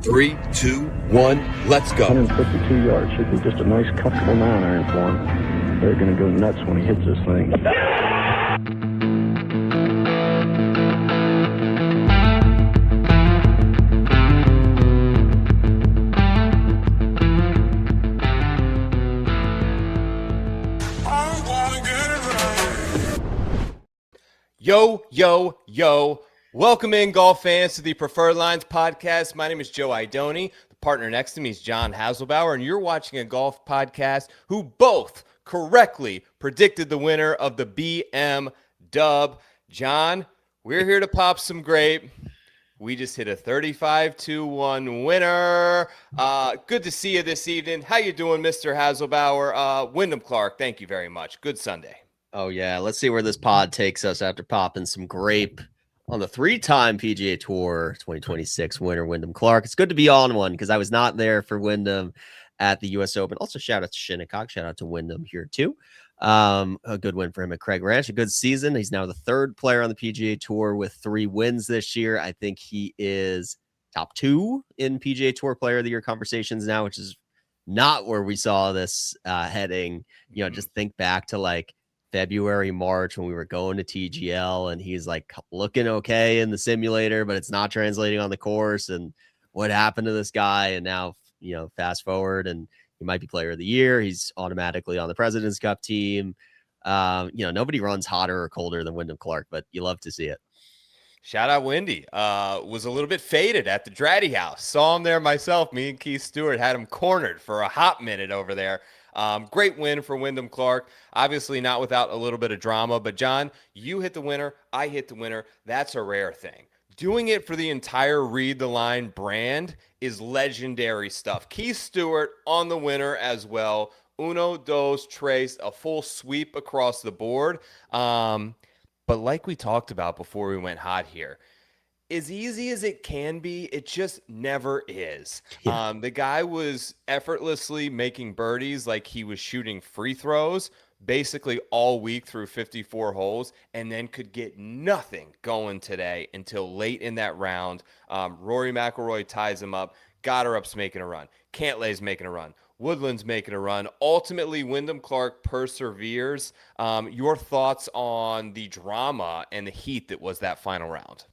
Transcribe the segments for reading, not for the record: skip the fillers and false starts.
3, 2, 1, let's go. 152 yards. Should be just a nice, comfortable 9-iron for him. They're going to go nuts when he hits this thing. Yo, yo, yo. Welcome in, golf fans, to the Preferred Lines podcast. My name is Joe Idoni. The partner next to me is John Haselbauer, and you're watching a golf podcast who both correctly predicted the winner of the BM Dub. John, we're here to pop some grape. We just hit a 35-1 winner. Good to see you this evening. How you doing, Mr. Haselbauer? Wyndham Clark, thank you very much. Good Sunday. Oh, yeah. Let's see where this pod takes us after popping some grape on the three-time PGA Tour 2026 winner, Wyndham Clark. It's good to be on one because I was not there for Wyndham at the U.S. Open. Also, shout out to Shinnecock. Shout out to Wyndham here, too. A good win for him at Craig Ranch. A good season. He's now the third player on the PGA Tour with 3 wins this year. I think he is top 2 in PGA Tour Player of the Year conversations now, which is not where we saw this heading. You know, just think back to like February, March when we were going to TGL and he's like looking okay in the simulator, but it's not translating on the course. And what happened to this guy? And now, you know, fast forward and he might be player of the year. He's automatically on the President's Cup team. You know, nobody runs hotter or colder than Wyndham Clark, but you love to see it. Shout out Wendy. Was a little bit faded at the Dratty house. Saw him there myself. Me and Keith Stewart had him cornered for a hot minute over there. Great win for Wyndham Clark. Obviously not without a little bit of drama. But, John, you hit the winner. I hit the winner. That's a rare thing. Doing it for the entire Read the Line brand is legendary stuff. Keith Stewart on the winner as well. Uno, dos, tres, a full sweep across the board. But like we talked about before we went hot here, as easy as it can be, it just never is. Yeah. The guy was effortlessly making birdies like he was shooting free throws basically all week through 54 holes, and then could get nothing going today until late in that round. Rory McIlroy ties him up. Goddard's making a run. Cantlay's making a run. Woodland's making a run. Ultimately, Wyndham Clark perseveres. Your thoughts on the drama and the heat that was that final round?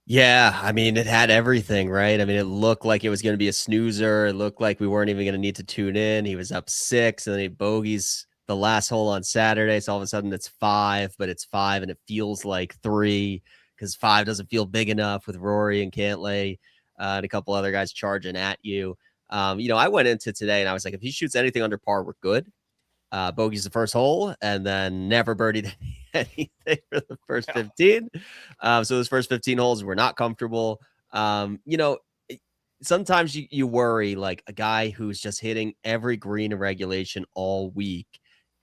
Yeah, I mean, it had everything, right? I mean, it looked like it was going to be a snoozer. It looked like we weren't even going to need to tune in. He was up 6, and then he bogeys the last hole on Saturday. So all of a sudden it's 5, but it's 5, and it feels like 3 because 5 doesn't feel big enough with Rory and Cantlay and a couple other guys charging at you. You know, I went into today, and I was like, if he shoots anything under par, we're good. Bogey's the first hole, and then never birdied anything for the first 15. So those first 15 holes were not comfortable. You know, sometimes you worry, like a guy who's just hitting every green in regulation all week.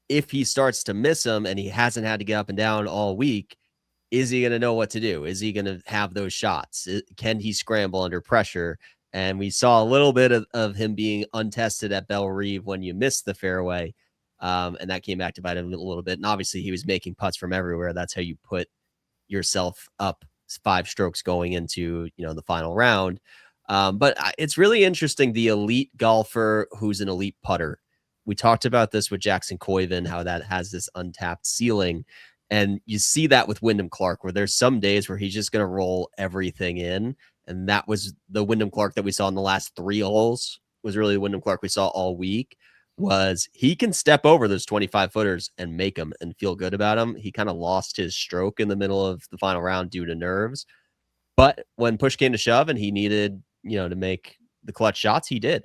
If he starts to miss them and he hasn't had to get up and down all week, is he going to know what to do? Is he going to have those shots? Can he scramble under pressure? And we saw a little bit of him being untested at Belle Reve when you missed the fairway. And that came back to bite him a little bit. And obviously he was making putts from everywhere. That's how you put yourself up 5 strokes going into, you know, the final round. But it's really interesting. The elite golfer who's an elite putter. We talked about this with Jackson Coyven, how that has this untapped ceiling. And you see that with Wyndham Clark, where there's some days where he's just going to roll everything in. And that was the Wyndham Clark that we saw in the last 3 holes, was really the Wyndham Clark we saw all week. Was he can step over those 25 footers and make them and feel good about them. He kind of lost his stroke in the middle of the final round due to nerves. But when push came to shove and he needed, you know, to make the clutch shots, he did.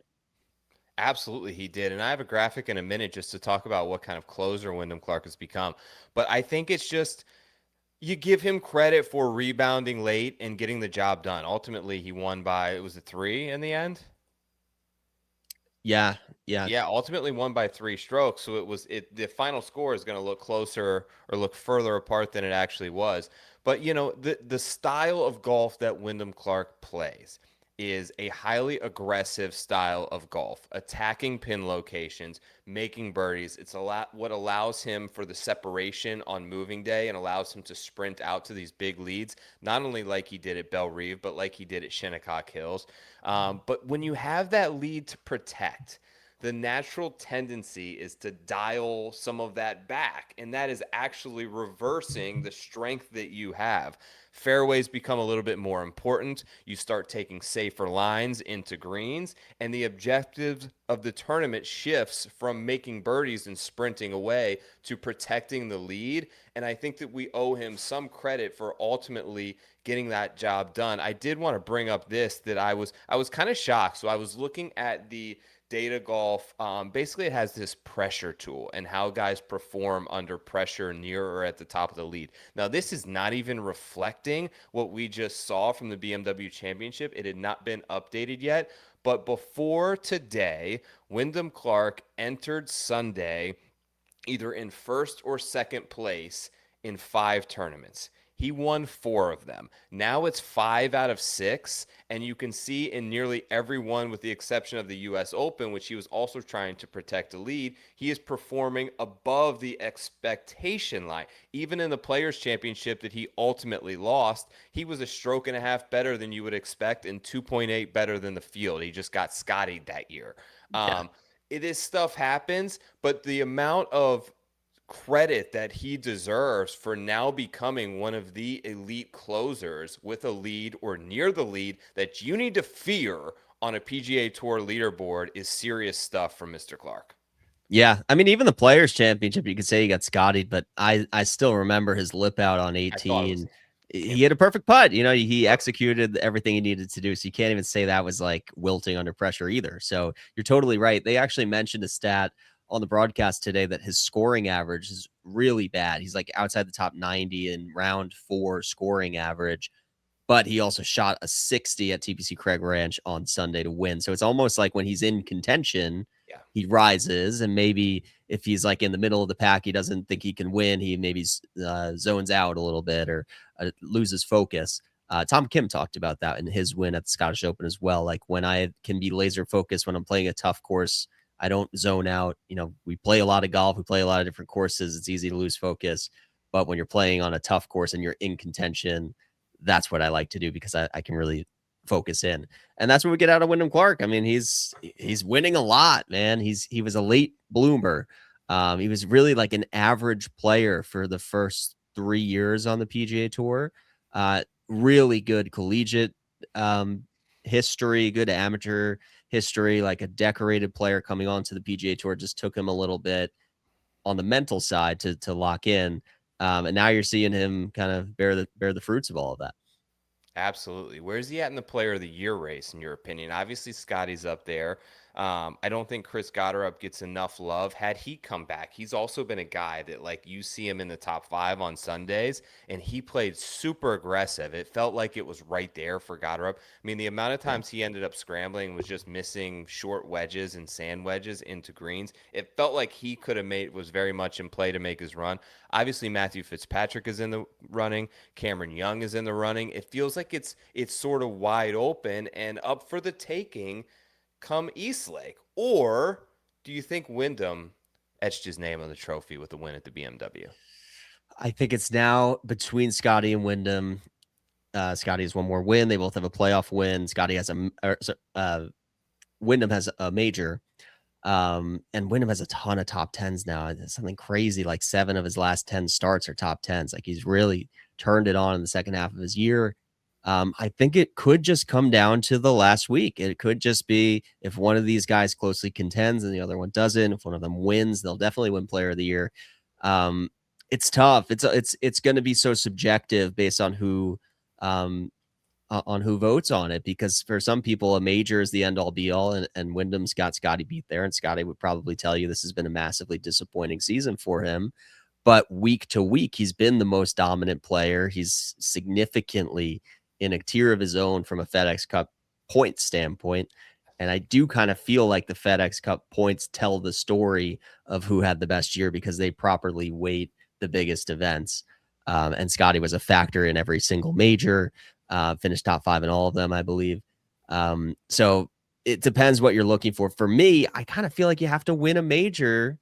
Absolutely, he did. And I have a graphic in a minute just to talk about what kind of closer Wyndham Clark has become. But I think it's just, you give him credit for rebounding late and getting the job done. Ultimately, he won by, it was a 3 in the end? Yeah. Yeah, ultimately won by 3 strokes. So the final score is going to look closer or look further apart than it actually was. But, you know, the style of golf that Wyndham Clark plays, is a highly aggressive style of golf, attacking pin locations, making birdies. It's a lot what allows him for the separation on moving day and allows him to sprint out to these big leads, not only like he did at Belle Reve, but like he did at Shinnecock Hills. But when you have that lead to protect, the natural tendency is to dial some of that back. And that is actually reversing the strength that you have. Fairways become a little bit more important. You start taking safer lines into greens, and the objective of the tournament shifts from making birdies and sprinting away to protecting the lead. And I think that we owe him some credit for ultimately getting that job done. I did want to bring up this that I was kind of shocked. So I was looking at the Data Golf. Basically, it has this pressure tool and how guys perform under pressure near or at the top of the lead. Now, this is not even reflecting what we just saw from the BMW Championship. It had not been updated yet. But before today, Wyndham Clark entered Sunday either in first or second place in 5 tournaments. He won 4 of them. Now it's 5 out of 6, and you can see in nearly every one, with the exception of the U.S. Open, which he was also trying to protect a lead, he is performing above the expectation line. Even in the Players' Championship that he ultimately lost, he was a stroke and a half better than you would expect and 2.8 better than the field. He just got Scottied that year. It is stuff happens, but the amount of credit that he deserves for now becoming one of the elite closers with a lead or near the lead that you need to fear on a PGA Tour leaderboard is serious stuff from Mr. Clark. Yeah, I mean, even the Players' Championship, you could say he got scottied, but I still remember his lip out on I thought it 18. was He hit a perfect putt. You know, he executed everything he needed to do. So you can't even say that was like wilting under pressure either. So you're totally right. They actually mentioned a stat on the broadcast today that his scoring average is really bad. He's like outside the top 90 in round 4 scoring average, but he also shot a 60 at TPC Craig Ranch on Sunday to win. So it's almost like when he's in contention, Yeah. he rises, and maybe if he's like in the middle of the pack, he doesn't think he can win. He maybe zones out a little bit or loses focus. Tom Kim talked about that in his win at the Scottish Open as well. Like, when I can be laser focused when I'm playing a tough course, I don't zone out. You know, we play a lot of golf, we play a lot of different courses. It's easy to lose focus, but when you're playing on a tough course and you're in contention, that's what I like to do because I can really focus in. And that's what we get out of Wyndham Clark. I mean, he's winning a lot, man. He was a late bloomer. He was really like an average player for the first 3 years on the PGA Tour. Really good collegiate history, good amateur history, like a decorated player coming onto the PGA Tour. Just took him a little bit on the mental side to lock in. And now you're seeing him kind of bear the fruits of all of that. Absolutely. Where's he at in the Player of the Year race, in your opinion? Obviously, Scotty's up there. I don't think Chris Gotterup gets enough love. Had he come back, he's also been a guy that, like, you see him in the top 5 on Sundays, and he played super aggressive. It felt like it was right there for Gotterup. I mean, the amount of times he ended up scrambling was just missing short wedges and sand wedges into greens. It felt like he could have was very much in play to make his run. Obviously, Matthew Fitzpatrick is in the running. Cameron Young is in the running. It feels like it's sort of wide open and up for the taking come Eastlake. Or do you think Wyndham etched his name on the trophy with the win at the BMW? I think it's now between Scotty and Wyndham. Scotty has one more win. They both have a playoff win. Scotty has Wyndham has a major. And Wyndham has a ton of top 10s now. It's something crazy. Like 7 of his last 10 starts are top 10s. Like, he's really turned it on in the second half of his year. I think it could just come down to the last week. It could just be if one of these guys closely contends and the other one doesn't. If one of them wins, they'll definitely win Player of the Year. It's tough. It's going to be so subjective based on who votes on it, because for some people a major is the end all be all, and Wyndham's got Scotty beat there, and Scotty would probably tell you this has been a massively disappointing season for him. But week to week, he's been the most dominant player. He's significantly in a tier of his own from a FedEx Cup point standpoint. And I do kind of feel like the FedEx Cup points tell the story of who had the best year because they properly weight the biggest events. And Scotty was a factor in every single major, finished top 5 in all of them, I believe. So it depends what you're looking for. For me, I kind of feel like you have to win a major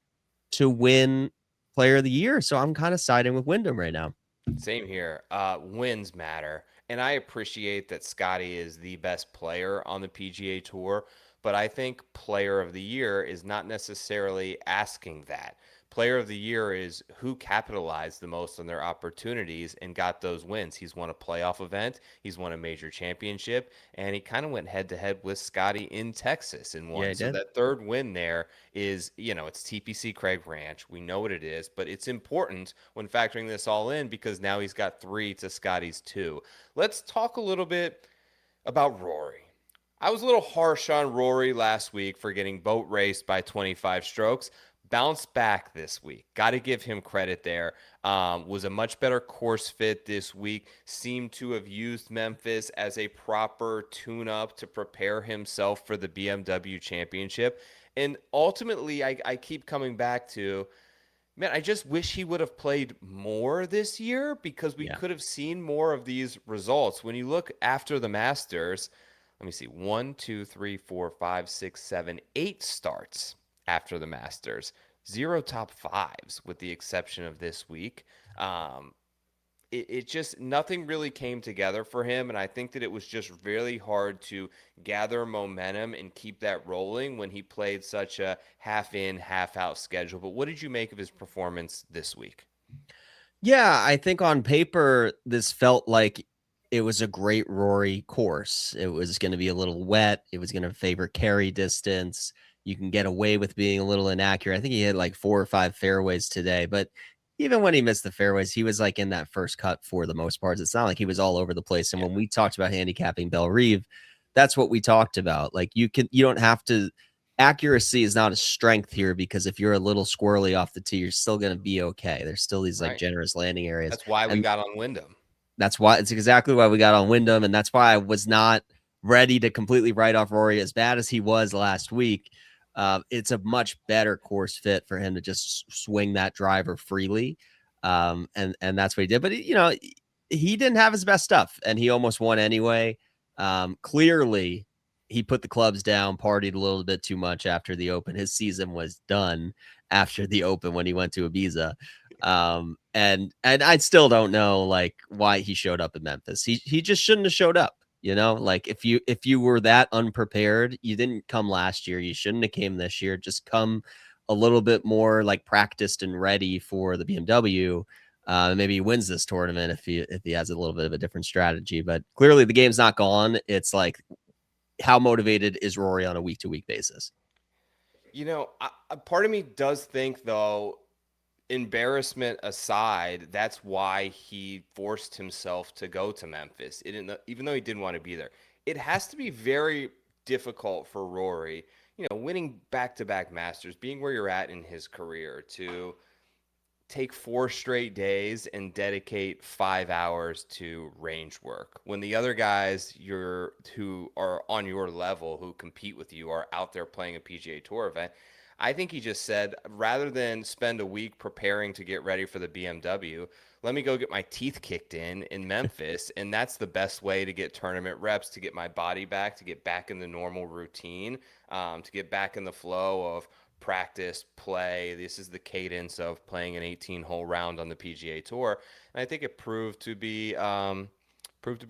to win player of the year. So I'm kind of siding with Wyndham right now. Same here. Wins matter. And I appreciate that Scotty is the best player on the PGA Tour, but I think player of the year is not necessarily asking that. Player of the year is who capitalized the most on their opportunities and got those wins. He's won a playoff event, he's won a major championship, and he kind of went head to head with Scotty in Texas and Yeah, won. he So did. that third win there is, it's TPC Craig Ranch. We know what it is, but it's important when factoring this all in because now he's got 3 to Scotty's 2. Let's talk a little bit about Rory. I was a little harsh on Rory last week for getting boat raced by 25 strokes. Bounced back this week. Got to give him credit there. Was a much better course fit this week. Seemed to have used Memphis as a proper tune up to prepare himself for the BMW championship. And ultimately, I keep coming back to, man, I just wish he would have played more this year because we Yeah. could have seen more of these results. When you look after the Masters, let me see, 1, 2, 3, 4, 5, 6, 7, 8 starts after the Masters, 0 top fives with the exception of this week. Um, it just nothing really came together for him, and I think that it was just really hard to gather momentum and keep that rolling when he played such a half in, half out schedule. But what did you make of his performance this week? Yeah, I think on paper, this felt like it was a great Rory course. It was going to be a little wet. It was going to favor carry distance. You can get away with being a little inaccurate. I think he hit like 4 or 5 fairways today, but even when he missed the fairways, he was like in that first cut for the most part. It's not like he was all over the place. And Yeah, when we talked about handicapping Belle Reve, that's what we talked about. Like you don't have to accuracy is not a strength here because if you're a little squirrely off the tee, you're still going to be okay. There's still these like right. generous landing areas. That's why we And got on Wyndham. that's why it's exactly why we got on Wyndham. And that's why I was not ready to completely write off Rory as bad as he was last week. It's a much better course fit for him to just swing that driver freely. And that's what he did. But, he didn't have his best stuff and he almost won anyway. Clearly, he put the clubs down, partied a little bit too much after the Open. His season was done after the Open when he went to Ibiza. And I still don't know like why he showed up in Memphis. He just shouldn't have showed up. Like if you were that unprepared, you didn't come last year. You shouldn't have came this year. Just come a little bit more like practiced and ready for the BMW. Maybe he wins this tournament if he has a little bit of a different strategy. But clearly the game's not gone. It's like how motivated is Rory on a week to week basis? A part of me does think, though, embarrassment aside, that's why he forced himself to go to Memphis. Even though he didn't want to be there, it has to be very difficult for Rory, winning back to back Masters, being where you're at in his career, to take 4 straight days and dedicate 5 hours to range work when the other guys who are on your level who compete with you are out there playing a PGA Tour event. I think he just said, rather than spend a week preparing to get ready for the BMW, let me go get my teeth kicked in Memphis. And that's the best way to get tournament reps, to get my body back, to get back in the normal routine, to get back in the flow of practice, play. This is the cadence of playing an 18-hole round on the PGA Tour. And I think it proved to be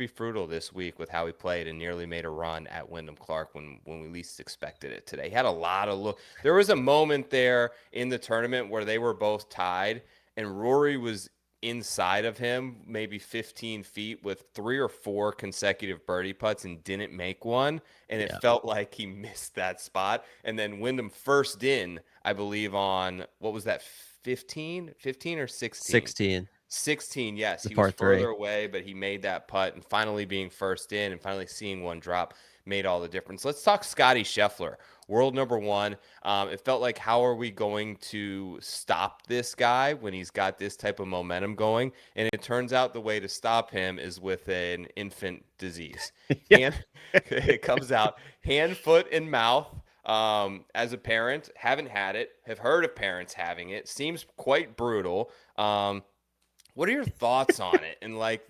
fruitful this week with how he played and nearly made a run at Wyndham Clark when we least expected it today. He had a lot of look. There was a moment there in the tournament where they were both tied and Rory was inside of him, maybe 15 feet with 3 or 4 consecutive birdie putts and didn't make one. And it Yeah. felt like he missed that spot. And then Wyndham first in, I believe, on what was that, 15 or 16? 16, 16, yes. the He was par further three. away, but he made that putt. And finally being first in and finally seeing one drop made all the difference. Let's talk Scotty Scheffler, world number 1. It felt like, how are we going to stop this guy when he's got this type of momentum going? And it turns out the way to stop him is with an infant disease. Yeah. It comes out hand, foot, and mouth. As a parent, haven't had it, have heard of parents having it. Seems quite brutal. What are your thoughts on it? And like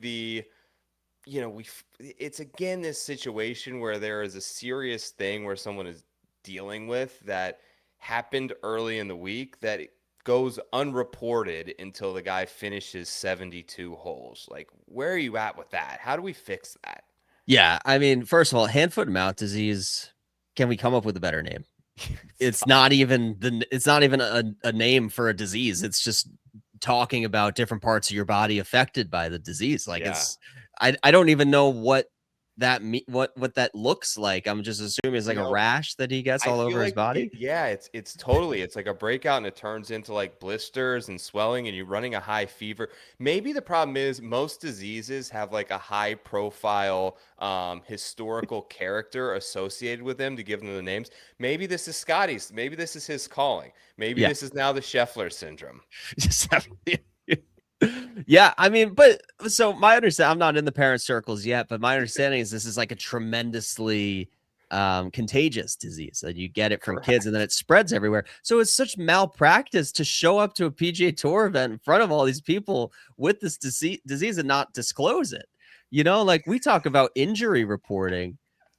it's again this situation where there is a serious thing where someone is dealing with that happened early in the week that it goes unreported until the guy finishes 72 holes. Like, where are you at with that? How do we fix that? Yeah, I mean, first of all, hand, foot, and mouth disease. Can we come up with a better name? It's It's tough. not even a name for a disease. It's just talking about different parts of your body affected by the disease. Like Yeah. I don't even know what what that looks like. I'm just assuming it's like a No, rash that he gets I all feel over his like body. it's totally it's like a breakout and it turns into like blisters and swelling and you're running a high fever. Maybe the problem is most diseases have like a high profile historical character associated with them to give them the names. Maybe this is Scotty's. Maybe this is his calling. Maybe Yeah. this is now the Scheffler syndrome. Just yeah, I mean, but so my understanding, I'm not in the parent circles yet, but my understanding is this is like a tremendously contagious disease that you get it from kids and then Correct. it spreads everywhere. So it's such malpractice to show up to a PGA Tour event in front of all these people with this disease and not disclose it. Like we talk about injury reporting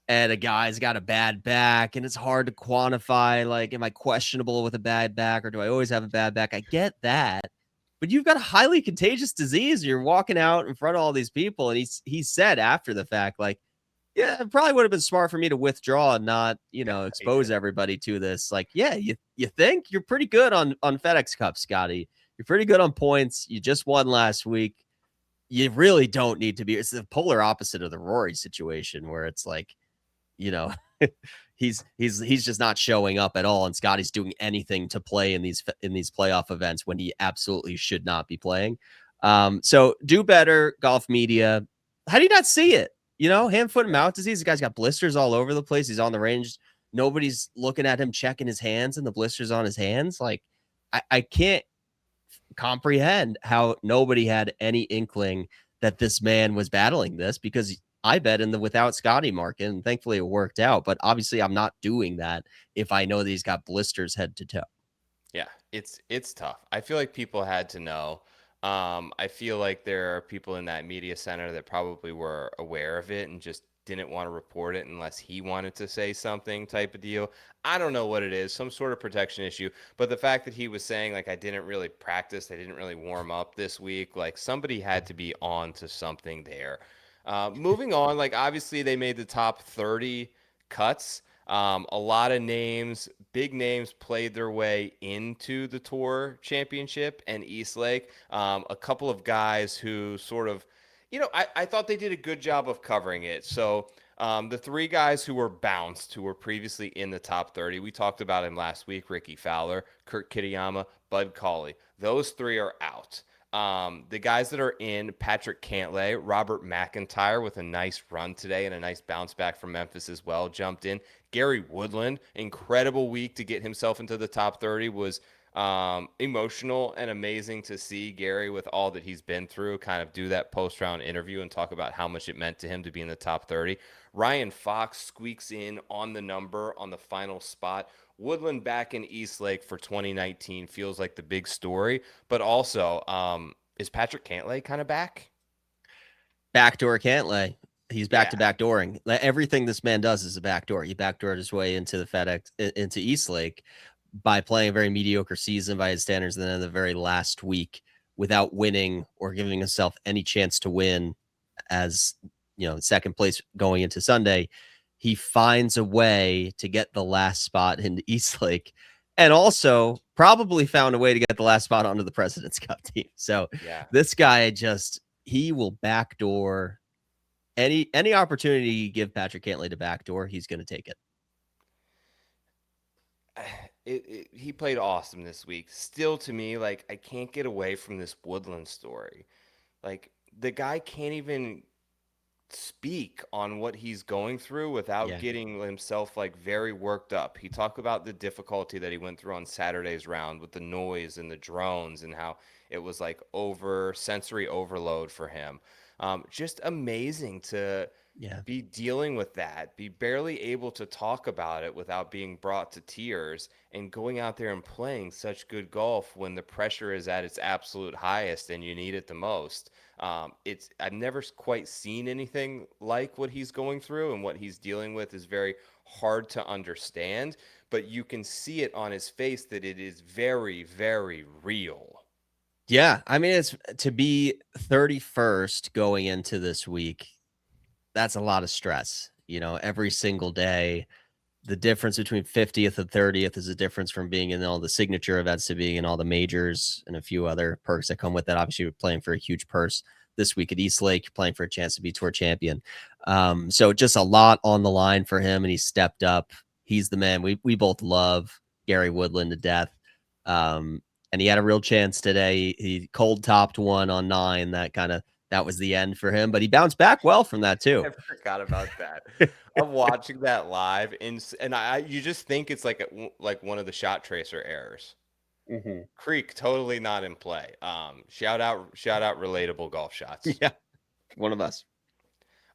and a guy's got a bad back and it's hard to quantify, like, am I questionable with a bad back or do I always have a bad back? I get that, but you've got a highly contagious disease. You're walking out in front of all these people. And he said after the fact, like, yeah, it probably would have been smart for me to withdraw and not, He expose did. everybody to this. Like, yeah, you think you're pretty good on FedEx Cup, Scotty. You're pretty good on points. You just won last week. You really don't need to be. It's the polar opposite of the Rory situation where it's like, you know, he's just not showing up at all, and Scotty's doing anything to play in these playoff events when he absolutely should not be playing. So do better, golf media. How do you not see it? Hand, foot, and Yeah. mouth disease. The guy's got blisters all over the place. He's on the range. Nobody's looking at him checking his hands and the blisters on his hands. Like, I can't comprehend how nobody had any inkling that this man was battling this, because I bet in the without Scotty market, and thankfully it worked out. But obviously, I'm not doing that if I know that he's got blisters head to toe. Yeah, it's tough. I feel like people had to know. I feel like there are people in that media center that probably were aware of it and just didn't want to report it unless he wanted to say something type of deal. I don't know what it is, some sort of protection issue. But the fact that he was saying like I didn't really practice, I didn't really warm up this week, like somebody had to be on to something there. Moving on, like obviously they made the top 30 cuts. A lot of names, big names, played their way into the Tour Championship and East Lake. A couple of guys who sort of, I thought they did a good job of covering it. So the three guys who were bounced, who were previously in the top 30, we talked about him last week: Ricky Fowler, Kurt Kitayama, Bud Cauley. Those three are out. The guys that are in: Patrick Cantlay, Robert McIntyre with a nice run today and a nice bounce back from Memphis as well, jumped in. Gary Woodland, incredible week to get himself into the top 30, was emotional and amazing to see Gary, with all that he's been through, kind of do that post-round interview and talk about how much it meant to him to be in the top 30. Ryan Fox squeaks in on the number on the final spot. Woodland back in East Lake for 2019 feels like the big story, but also is Patrick Cantlay kind of back? Backdoor Cantlay. He's back Yeah. to backdooring. Everything this man does is a backdoor. He backdoored his way into the FedEx into East Lake by playing a very mediocre season by his standards. And then in the very last week, without winning or giving himself any chance to win, as second place going into Sunday, he finds a way to get the last spot into East Lake, and also probably found a way to get the last spot onto the President's Cup team. So Yeah. this guy he will backdoor any opportunity you give Patrick Cantlay to backdoor, he's going to take it. He played awesome this week. Still, to me, like I can't get away from this Woodland story. Like the guy can't even speak on what he's going through without Yeah. getting himself like very worked up. He talked about the difficulty that he went through on Saturday's round with the noise and the drones and how it was like sensory overload for him. Just amazing to Yeah. be dealing with that, be barely able to talk about it without being brought to tears, and going out there and playing such good golf when the pressure is at its absolute highest and you need it the most. I've never quite seen anything like what he's going through, and what he's dealing with is very hard to understand. But you can see it on his face that it is very, very real. Yeah, I mean, it's to be 31st going into this week. That's a lot of stress, every single day. The difference between 50th and 30th is a difference from being in all the signature events to being in all the majors and a few other perks that come with that. Obviously, you're playing for a huge purse this week at East Lake. You're playing for a chance to be tour champion. So just a lot on the line for him, and he stepped up. He's the man. We both love Gary Woodland to death. And he had a real chance today. He cold topped one on 9. That was the end for him, but he bounced back well from that too. I forgot about that. I'm watching that live, and you just think it's like one of the shot tracer errors. Creek totally not in play. Shout out, relatable golf shots. Yeah, one of us.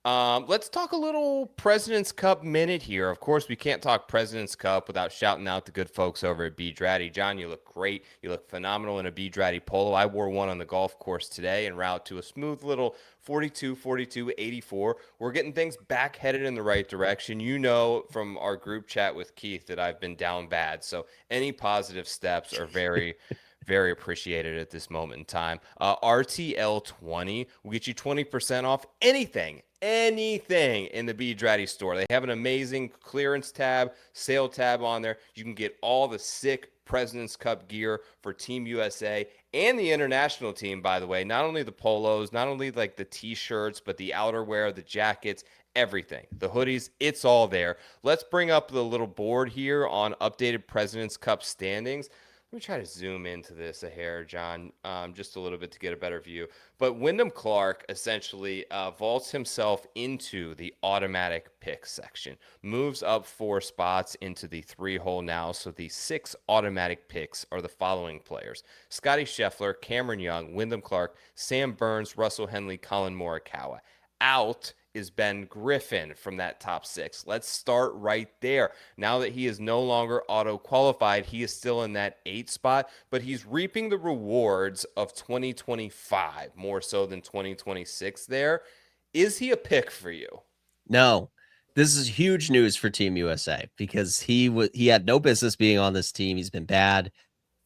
Let's talk a little President's Cup minute here. Of course, we can't talk President's Cup without shouting out the good folks over at B Draddy. John, you look great. You look phenomenal in a B Draddy polo. I wore one on the golf course today en route to a smooth little 42, 42, 84. We're getting things back headed in the right direction. You know from our group chat with Keith that I've been down bad. So any positive steps are very, very appreciated at this moment in time. RTL 20 will get you 20% off anything in the B Draddy store. They have an amazing clearance tab, sale tab on there. You can get all the sick President's Cup gear for Team USA and the international team, by the way. Not only the polos, not only like the t-shirts, but the outerwear, the jackets, everything. The hoodies, it's all there. Let's bring up the little board here on updated President's Cup standings. Let me try to zoom into this a hair, John, just a little bit to get a better view. But Wyndham Clark essentially vaults himself into the automatic pick section, moves up 4 spots into the 3-hole now. So the 6 automatic picks are the following players: Scotty Scheffler, Cameron Young, Wyndham Clark, Sam Burns, Russell Henley, Colin Morikawa. Out is Ben Griffin from that top 6. Let's start right there. Now that he is no longer auto-qualified, he is still in that 8 spot, but he's reaping the rewards of 2025 more so than 2026 there. Is he a pick for you? No. This is huge news for Team USA because he had no business being on this team. He's been bad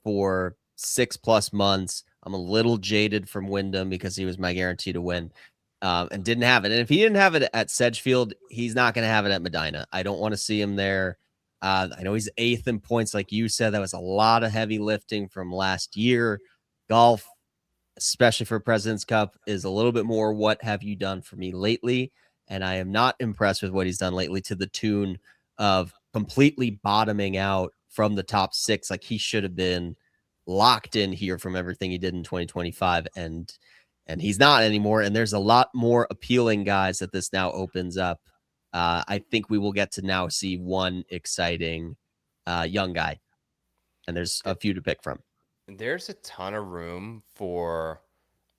for 6+ months. I'm a little jaded from Wyndham because he was my guarantee to win. And didn't have it. And if he didn't have it at Sedgefield, he's not going to have it at Medina. I don't want to see him there. I know he's 8th in points, like you said. That was a lot of heavy lifting from last year. Golf, especially for President's Cup, is a little bit more what have you done for me lately? And I am not impressed with what he's done lately, to the tune of completely bottoming out from the top 6. Like, he should have been locked in here from everything he did in 2025. And he's not anymore. And there's a lot more appealing guys that this now opens up. I think we will get to now see one exciting young guy. And there's a few to pick from. There's a ton of room for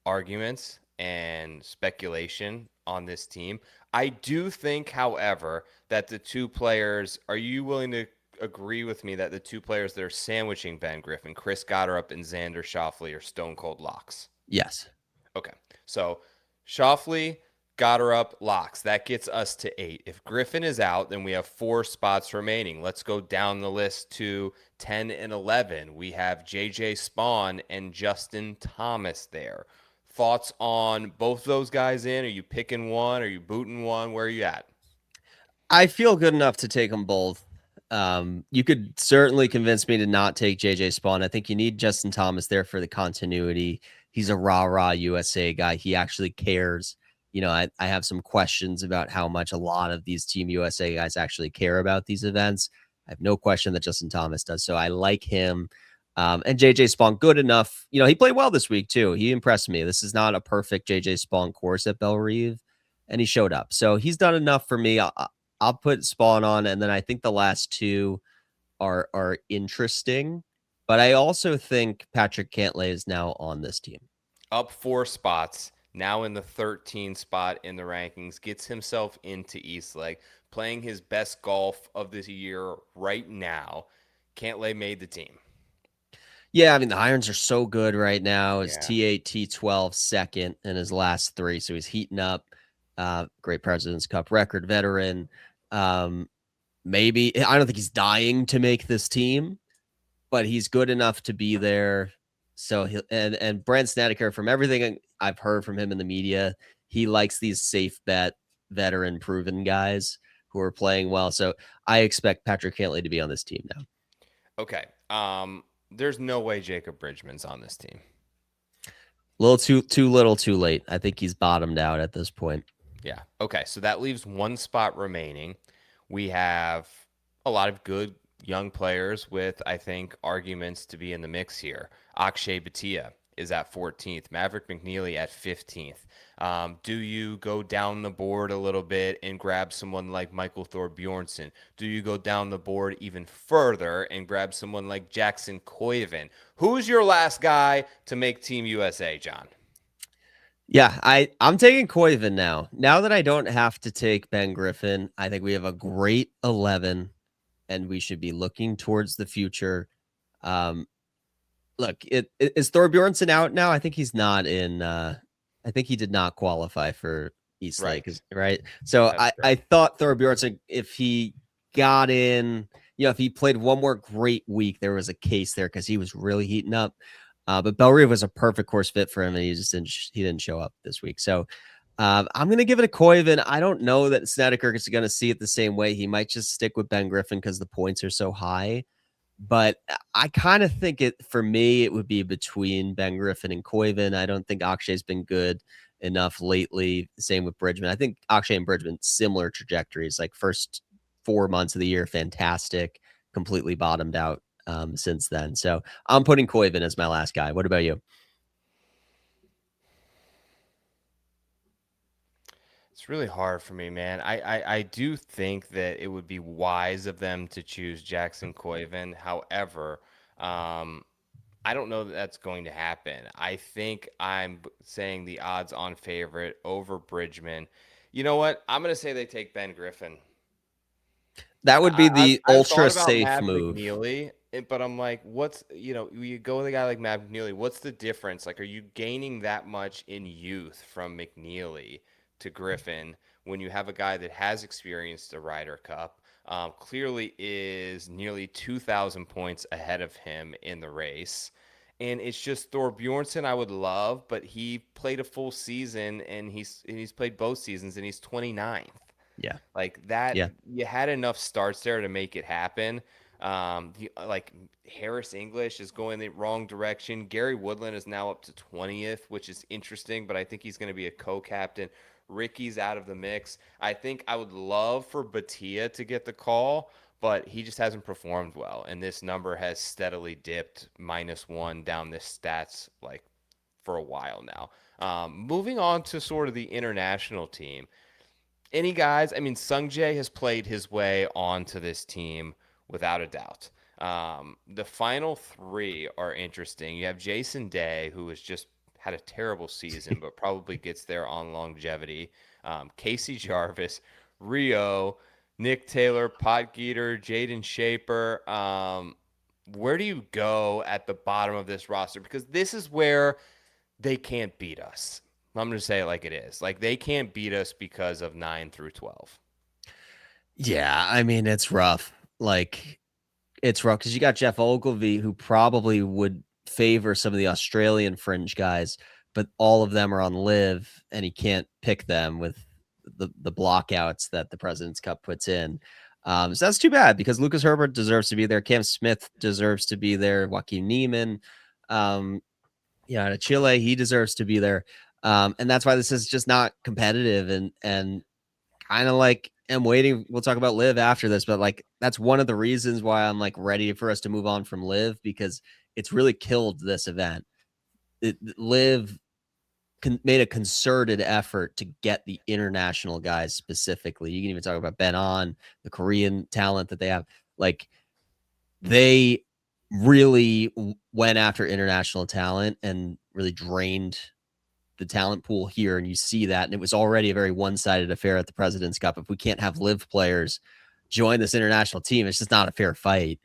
arguments and speculation on this team. I do think, however, that the 2 players, are you willing to agree with me that the 2 players that are sandwiching Ben Griffin, Chris Gotterup and Xander Schauffele, are stone cold locks? Yes. Okay. So Schauffele, Gotterup, locks. That gets us to 8. If Griffin is out, then we have 4 spots remaining. Let's go down the list to 10 and 11. We have JJ Spawn and Justin Thomas there. Thoughts on both those guys in? Are you picking one? Are you booting one? Where are you at? I feel good enough to take them both. You could certainly convince me to not take JJ Spawn. I think you need Justin Thomas there for the continuity. He's a rah-rah USA guy. He actually cares. I have some questions about how much a lot of these Team USA guys actually care about these events. I have no question that Justin Thomas does. So I like him. And JJ Spawn, good enough. He played well this week too. He impressed me. This is not a perfect JJ Spawn course at Bellerive, and he showed up. So he's done enough for me. I'll put Spawn on, and then I think the last 2 are interesting. But I also think Patrick Cantlay is now on this team. Up 4 spots, now in the 13th spot in the rankings, gets himself into East Lake, playing his best golf of this year right now. Cantlay made the team. Yeah, I mean, the irons are so good right now. His Yeah. T8, T12 second in his last 3. So he's heating up. Great President's Cup record veteran. Maybe I don't think he's dying to make this team, but he's good enough to be there. So and Brent Snedeker, from everything I've heard from him in the media, he likes these safe bet, veteran, proven guys who are playing well. So I expect Patrick Cantley to be on this team now. Okay. There's no way Jacob Bridgman's on this team. A little too little, too late. I think he's bottomed out at this point. Yeah. Okay. So that leaves one spot remaining. We have a lot of good young players with, I think, arguments to be in the mix here. Akshay Bhatia is at 14th, Maverick McNeely at 15th. Do you go down the board a little bit and grab someone like Michael Thorbjornsen? Do you go down the board even further and grab someone like Jackson Koiven? Who's your last guy to make Team USA, John? Yeah, I'm taking Koiven now. Now that I don't have to take Ben Griffin, I think we have a great 11, and we should be looking towards the future. Look, is Thorbjornsen out now? I think he's not in. I think he did not qualify for East Lake, right? So I thought Thorbjornsen, if he got in, if he played one more great week, there was a case there because he was really heating up. But Bellerive was a perfect course fit for him, and he didn't show up this week. So I'm going to give it a Koiven. I don't know that Snedeker is going to see it the same way. He might just stick with Ben Griffin because the points are so high. But I kind of think for me, it would be between Ben Griffin and Koiven. I don't think Akshay's been good enough lately. Same with Bridgman. I think Akshay and Bridgman, similar trajectories. Like first 4 months of the year, fantastic, completely bottomed out since then. So I'm putting Koiven as my last guy. What about you? It's really hard for me, man. I do think that it would be wise of them to choose Jackson Koiven. However, I don't know that that's going to happen. I think I'm saying the odds-on favorite over Bridgman. You know what? I'm going to say they take Ben Griffin. That would be the ultra safe Matt move. McNeely, but I'm like, you go with a guy like Matt McNeely. What's the difference? Like, are you gaining that much in youth from McNeely to Griffin when you have a guy that has experienced the Ryder Cup, clearly is nearly 2,000 points ahead of him in the race? And it's just Thorbjornsen I would love, but he played a full season and he's played both seasons and he's 29th. Yeah. Like that, yeah. You had enough starts there to make it happen. Like Harris English is going the wrong direction. Gary Woodland is now up to 20th, which is interesting, but I think he's going to be a co-captain. Ricky's out of the mix. I think I would love for Bhatia to get the call, but he just hasn't performed well. And this number has steadily dipped -1 down this stats like for a while now. Moving on to sort of the international team. Any guys? I mean, Sungjae has played his way onto this team without a doubt. The final 3 are interesting. You have Jason Day, who has just had a terrible season, but probably gets there on longevity. Casey Jarvis, Rio, Nick Taylor, Potgieter, Jaden Shaper. Where do you go at the bottom of this roster? Because this is where they can't beat us. I'm going to say it like it is. Like, they can't beat us because of 9 through 12. Yeah, I mean, it's rough. Like, it's rough because you got Jeff Ogilvy, who probably would favor some of the Australian fringe guys, but all of them are on live, and he can't pick them with the blockouts that the President's Cup puts in. So that's too bad because Lucas Herbert deserves to be there. Cam Smith deserves to be there. Joaquin Neiman, to Chile, he deserves to be there. And that's why this is just not competitive and kind of like am waiting. We'll talk about live after this, but like that's one of the reasons why I'm like ready for us to move on from live because it's really killed this event. Live made a concerted effort to get the international guys specifically. You can even talk about Ben On, the Korean talent that they have. Like they really went after international talent and really drained the talent pool here, and you see that, and it was already a very one-sided affair at the President's Cup. If we can't have live players join this international team, it's just not a fair fight.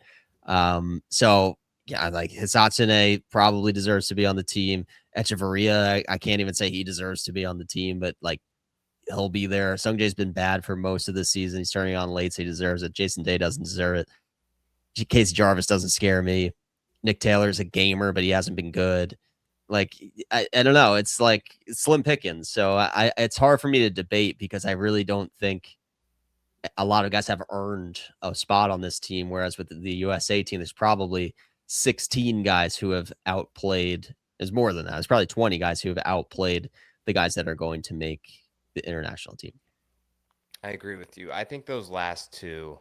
So Yeah, like Hisatsune probably deserves to be on the team. Echeverria, I can't even say he deserves to be on the team, but like he'll be there. Sungjae's been bad for most of the season. He's turning on late, so he deserves it. Jason Day doesn't deserve it. Casey Jarvis doesn't scare me. Nick Taylor's a gamer, but he hasn't been good. Like I don't know. It's like slim pickings. So it's hard for me to debate because I really don't think a lot of guys have earned a spot on this team. Whereas with the USA team, there's probably 16 guys who have outplayed. There's more than that. There's probably 20 guys who have outplayed the guys that are going to make the international team. I agree with you. I think those last two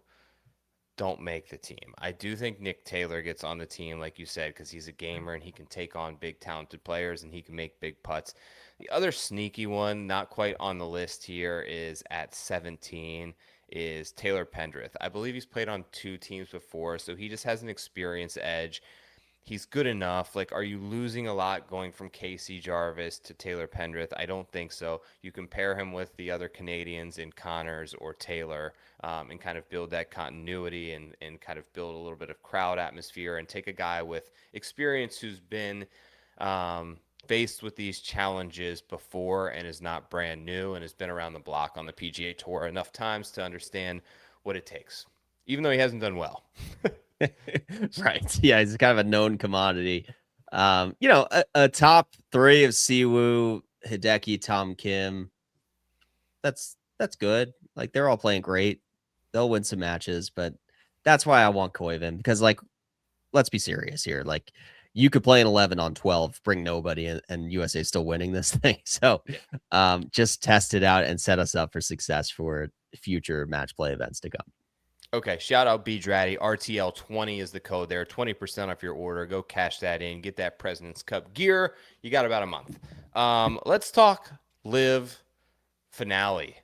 don't make the team. I do think Nick Taylor gets on the team, like you said, because he's a gamer and he can take on big, talented players and he can make big putts. The other sneaky one, not quite on the list here, is at 17, is Taylor Pendrith. I believe he's played on 2 teams before, so he just has an experience edge. He's good enough. Like, are you losing a lot going from Casey Jarvis to Taylor Pendrith? I don't think so. You compare him with the other Canadians in Connors or Taylor, and kind of build that continuity and kind of build a little bit of crowd atmosphere and take a guy with experience who's been faced with these challenges before and is not brand new and has been around the block on the PGA Tour enough times to understand what it takes, even though he hasn't done well. Right. Yeah, he's kind of a known commodity. A top 3 of Siwoo, Hideki, Tom Kim. That's good. Like they're all playing great. They'll win some matches, but that's why I want Koivu because like let's be serious here. Like you could play an 11 on 12, bring nobody, and USA is still winning this thing. So just test it out and set us up for success for future match play events to come. Okay, shout out B Dratty. RTL20 is the code there. 20% off your order. Go cash that in. Get that President's Cup gear. You got about a month. Let's talk Live finale.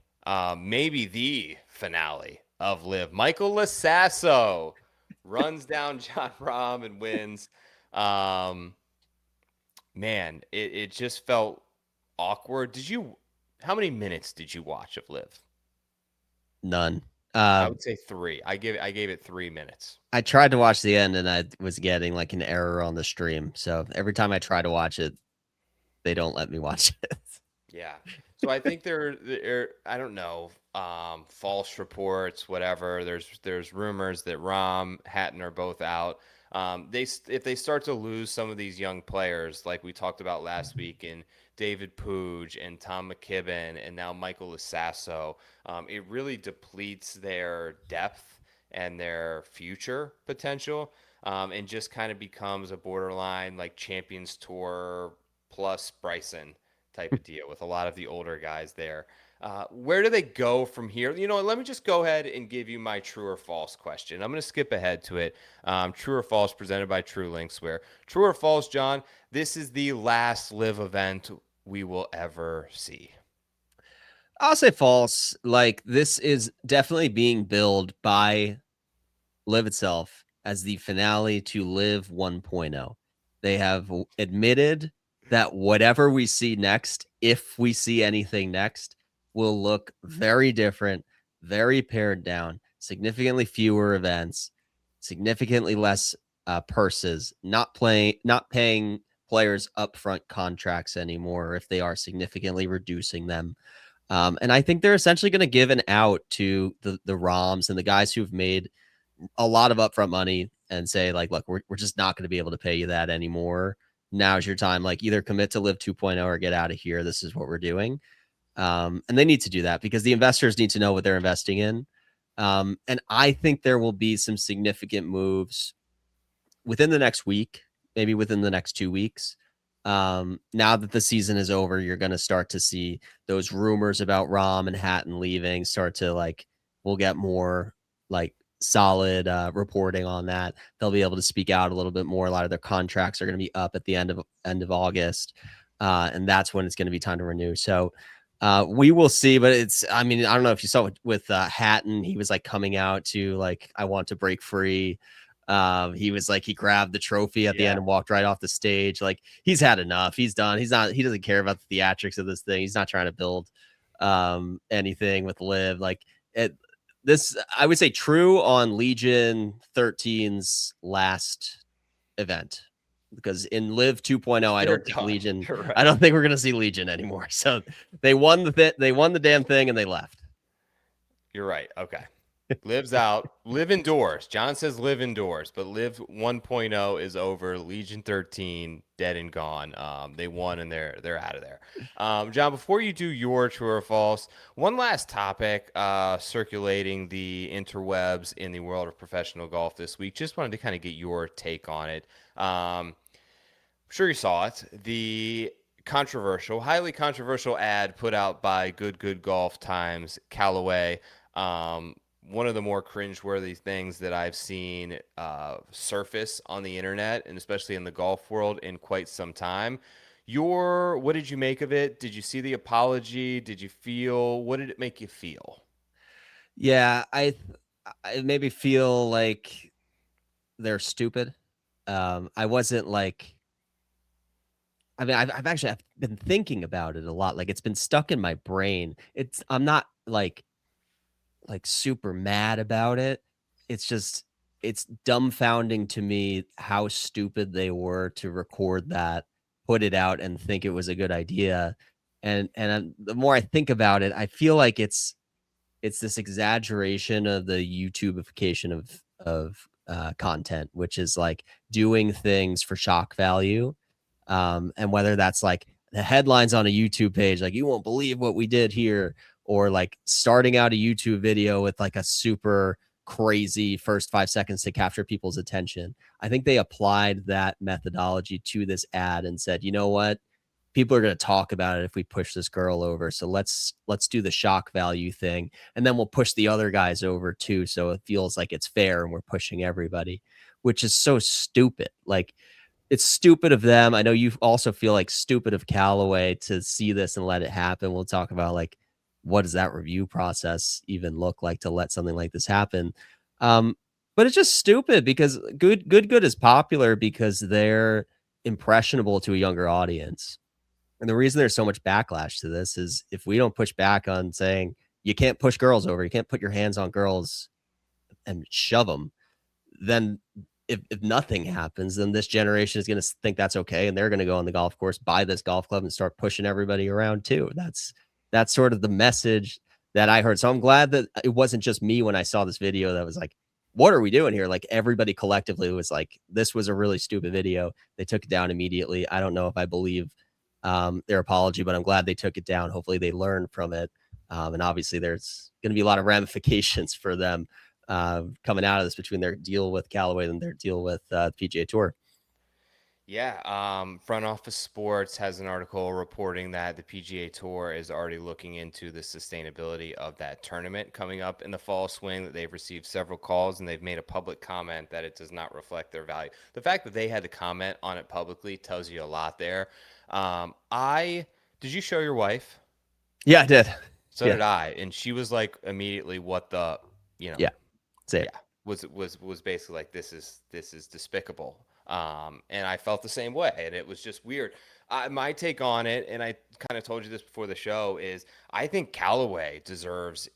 Maybe the finale of Live. Michael Lasasso runs down John Rahm and wins. Man, it just felt awkward. How many minutes did you watch of Live? None. I would say 3. I gave it 3 minutes. I tried to watch the end and I was getting like an error on the stream. So every time I try to watch it, they don't let me watch it. Yeah. So I think there I don't know, false reports, whatever. There's rumors that Rahm, Hatton are both out. If they start to lose some of these young players, like we talked about last week, and David Pooj and Tom McKibben and now Michael Lasasso, it really depletes their depth and their future potential, and just kind of becomes a borderline like Champions Tour plus Bryson type of deal with a lot of the older guys there. Where do they go from here? Let me just go ahead and give you my true or false question. I'm going to skip ahead to it. True or false presented by True Links, where true or false, John, this is the last Live event we will ever see. I'll say false. Like this is definitely being billed by Live itself as the finale to Live 1.0. They have admitted that whatever we see next, if we see anything next, will look very different, very pared down, significantly fewer events, significantly less purses, not paying players upfront contracts anymore if they are significantly reducing them. And I think they're essentially going to give an out to the ROMs and the guys who've made a lot of upfront money and say like, look, we're just not going to be able to pay you that anymore. Now's your time. Like either commit to Live 2.0 or get out of here. This is what we're doing. And they need to do that because the investors need to know what they're investing in. And I think there will be some significant moves within the next week, maybe within the next 2 weeks. Now that the season is over, you're going to start to see those rumors about Rahm and Hatton leaving start to like, we'll get more like solid reporting on that. They'll be able to speak out a little bit more. A lot of their contracts are going to be up at the end of August. And that's when it's going to be time to renew. So we will see, but I don't know if you saw with Hatton, he was like coming out to like, I want to break free. He was like, he grabbed the trophy at the end and walked right off the stage. Like he's had enough. He's done. He doesn't care about the theatrics of this thing. He's not trying to build anything with Live. Like this, I would say true on Legion 13's last event because in Live 2.0, I They're don't think done. Legion. You're right. I don't think we're gonna see Legion anymore. So they won they won the damn thing and they left. You're right. Okay. Lives out. Live indoors. John says live indoors, but Live 1.0 is over. Legion 13 dead and gone. They won and they're out of there. John, before you do your true or false, one last topic circulating the interwebs in the world of professional golf this week. Just wanted to kind of get your take on it. I'm sure you saw it. The highly controversial ad put out by Good Golf Times Callaway. One of the more cringeworthy things that I've seen surface on the internet and especially in the golf world in quite some time. What did you make of it? Did you see the apology? What did it make you feel? Yeah, I made me feel like they're stupid. I wasn't like. I mean, I've been thinking about it a lot. Like it's been stuck in my brain. I'm not like super mad about it. It's just it's dumbfounding to me how stupid they were to record that, put it out, and think it was a good idea. And the more I think about it, I feel like it's this exaggeration of the YouTubeification of content, which is like doing things for shock value, and whether that's like the headlines on a YouTube page, like you won't believe what we did here, or like starting out a YouTube video with like a super crazy first 5 seconds to capture people's attention. I think they applied that methodology to this ad and said, you know what? People are going to talk about it if we push this girl over. So let's do the shock value thing, and then we'll push the other guys over too, so it feels like it's fair and we're pushing everybody, which is so stupid. Like it's stupid of them. I know you also feel like stupid of Callaway to see this and let it happen. We'll talk about like what does that review process even look like to let something like this happen. Um, but it's just stupid because good is popular because they're impressionable to a younger audience. And the reason there's so much backlash to this is if we don't push back on saying you can't push girls over, you can't put your hands on girls and shove them, then if nothing happens, then this generation is going to think that's okay, and they're going to go on the golf course, buy this golf club, and start pushing everybody around too. That's sort of the message that I heard. So I'm glad that it wasn't just me when I saw this video that was like, "What are we doing here?" Like everybody collectively was like, "This was a really stupid video." They took it down immediately. I don't know if I believe their apology, but I'm glad they took it down. Hopefully, they learned from it, and obviously, there's going to be a lot of ramifications for them coming out of this between their deal with Callaway and their deal with PGA Tour. Yeah, Front Office Sports has an article reporting that the PGA Tour is already looking into the sustainability of that tournament coming up in the fall swing, that they've received several calls and they've made a public comment that it does not reflect their value. The fact that they had to comment on it publicly tells you a lot there. I Did you show your wife? Yeah, I did. So Yeah, did I, and she was like immediately, "What the, yeah, say it. yeah, was basically like this is despicable." And I felt the same way, and it was just weird. My take on it, and I kind of told you this before the show, is I think Callaway deserves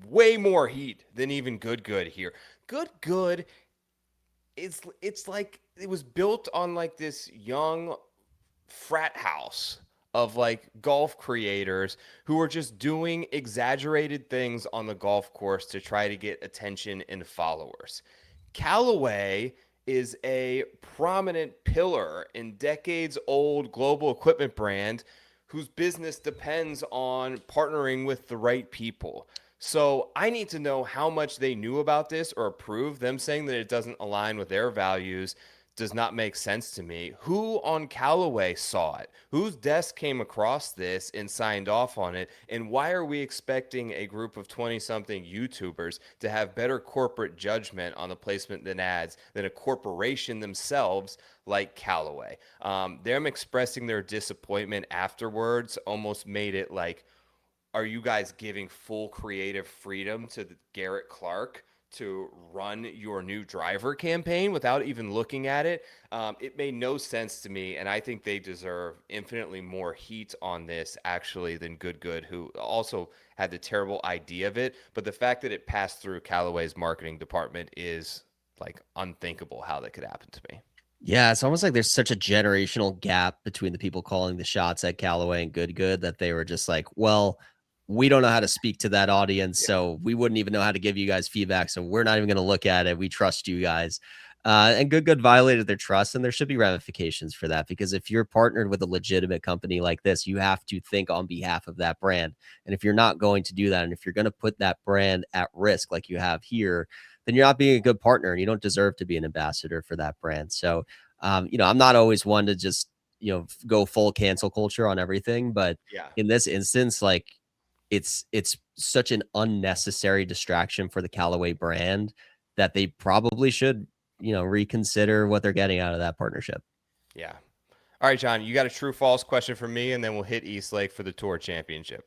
way more heat than even Good here. Good, it's like it was built on like this young frat house of like golf creators who are just doing exaggerated things on the golf course to try to get attention and followers. Callaway is a prominent pillar in decades old global equipment brand whose business depends on partnering with the right people. So I need to know how much they knew about this or approved. Them saying that it doesn't align with their values does not make sense to me. Who on Callaway saw it? Whose desk came across this and signed off on it? And why are we expecting a group of 20 something YouTubers to have better corporate judgment on the placement than ads than a corporation themselves like Callaway? Them expressing their disappointment afterwards almost made it like, are you guys giving full creative freedom to Garrett Clark to run your new driver campaign without even looking at it? It made no sense to me, and I think they deserve infinitely more heat on this actually than Good, who also had the terrible idea of it. But the fact that it passed through Callaway's marketing department is like unthinkable how that could happen to me. Yeah, it's almost like there's such a generational gap between the people calling the shots at Callaway and Good that they were just like, well, we don't know how to speak to that audience, so we wouldn't even know how to give you guys feedback, so we're not even going to look at it. We trust you guys. And Good violated their trust, and there should be ramifications for that, because if you're partnered with a legitimate company like this, you have to think on behalf of that brand. And if you're not going to do that, and if you're going to put that brand at risk like you have here, then you're not being a good partner, and you don't deserve to be an ambassador for that brand. So, I'm not always one to just, go full cancel culture on everything, but Yeah. in this instance, like it's such an unnecessary distraction for the Callaway brand that they probably should, reconsider what they're getting out of that partnership. Yeah. All right, John, you got a true false question for me, and then we'll hit Eastlake for the Tour Championship.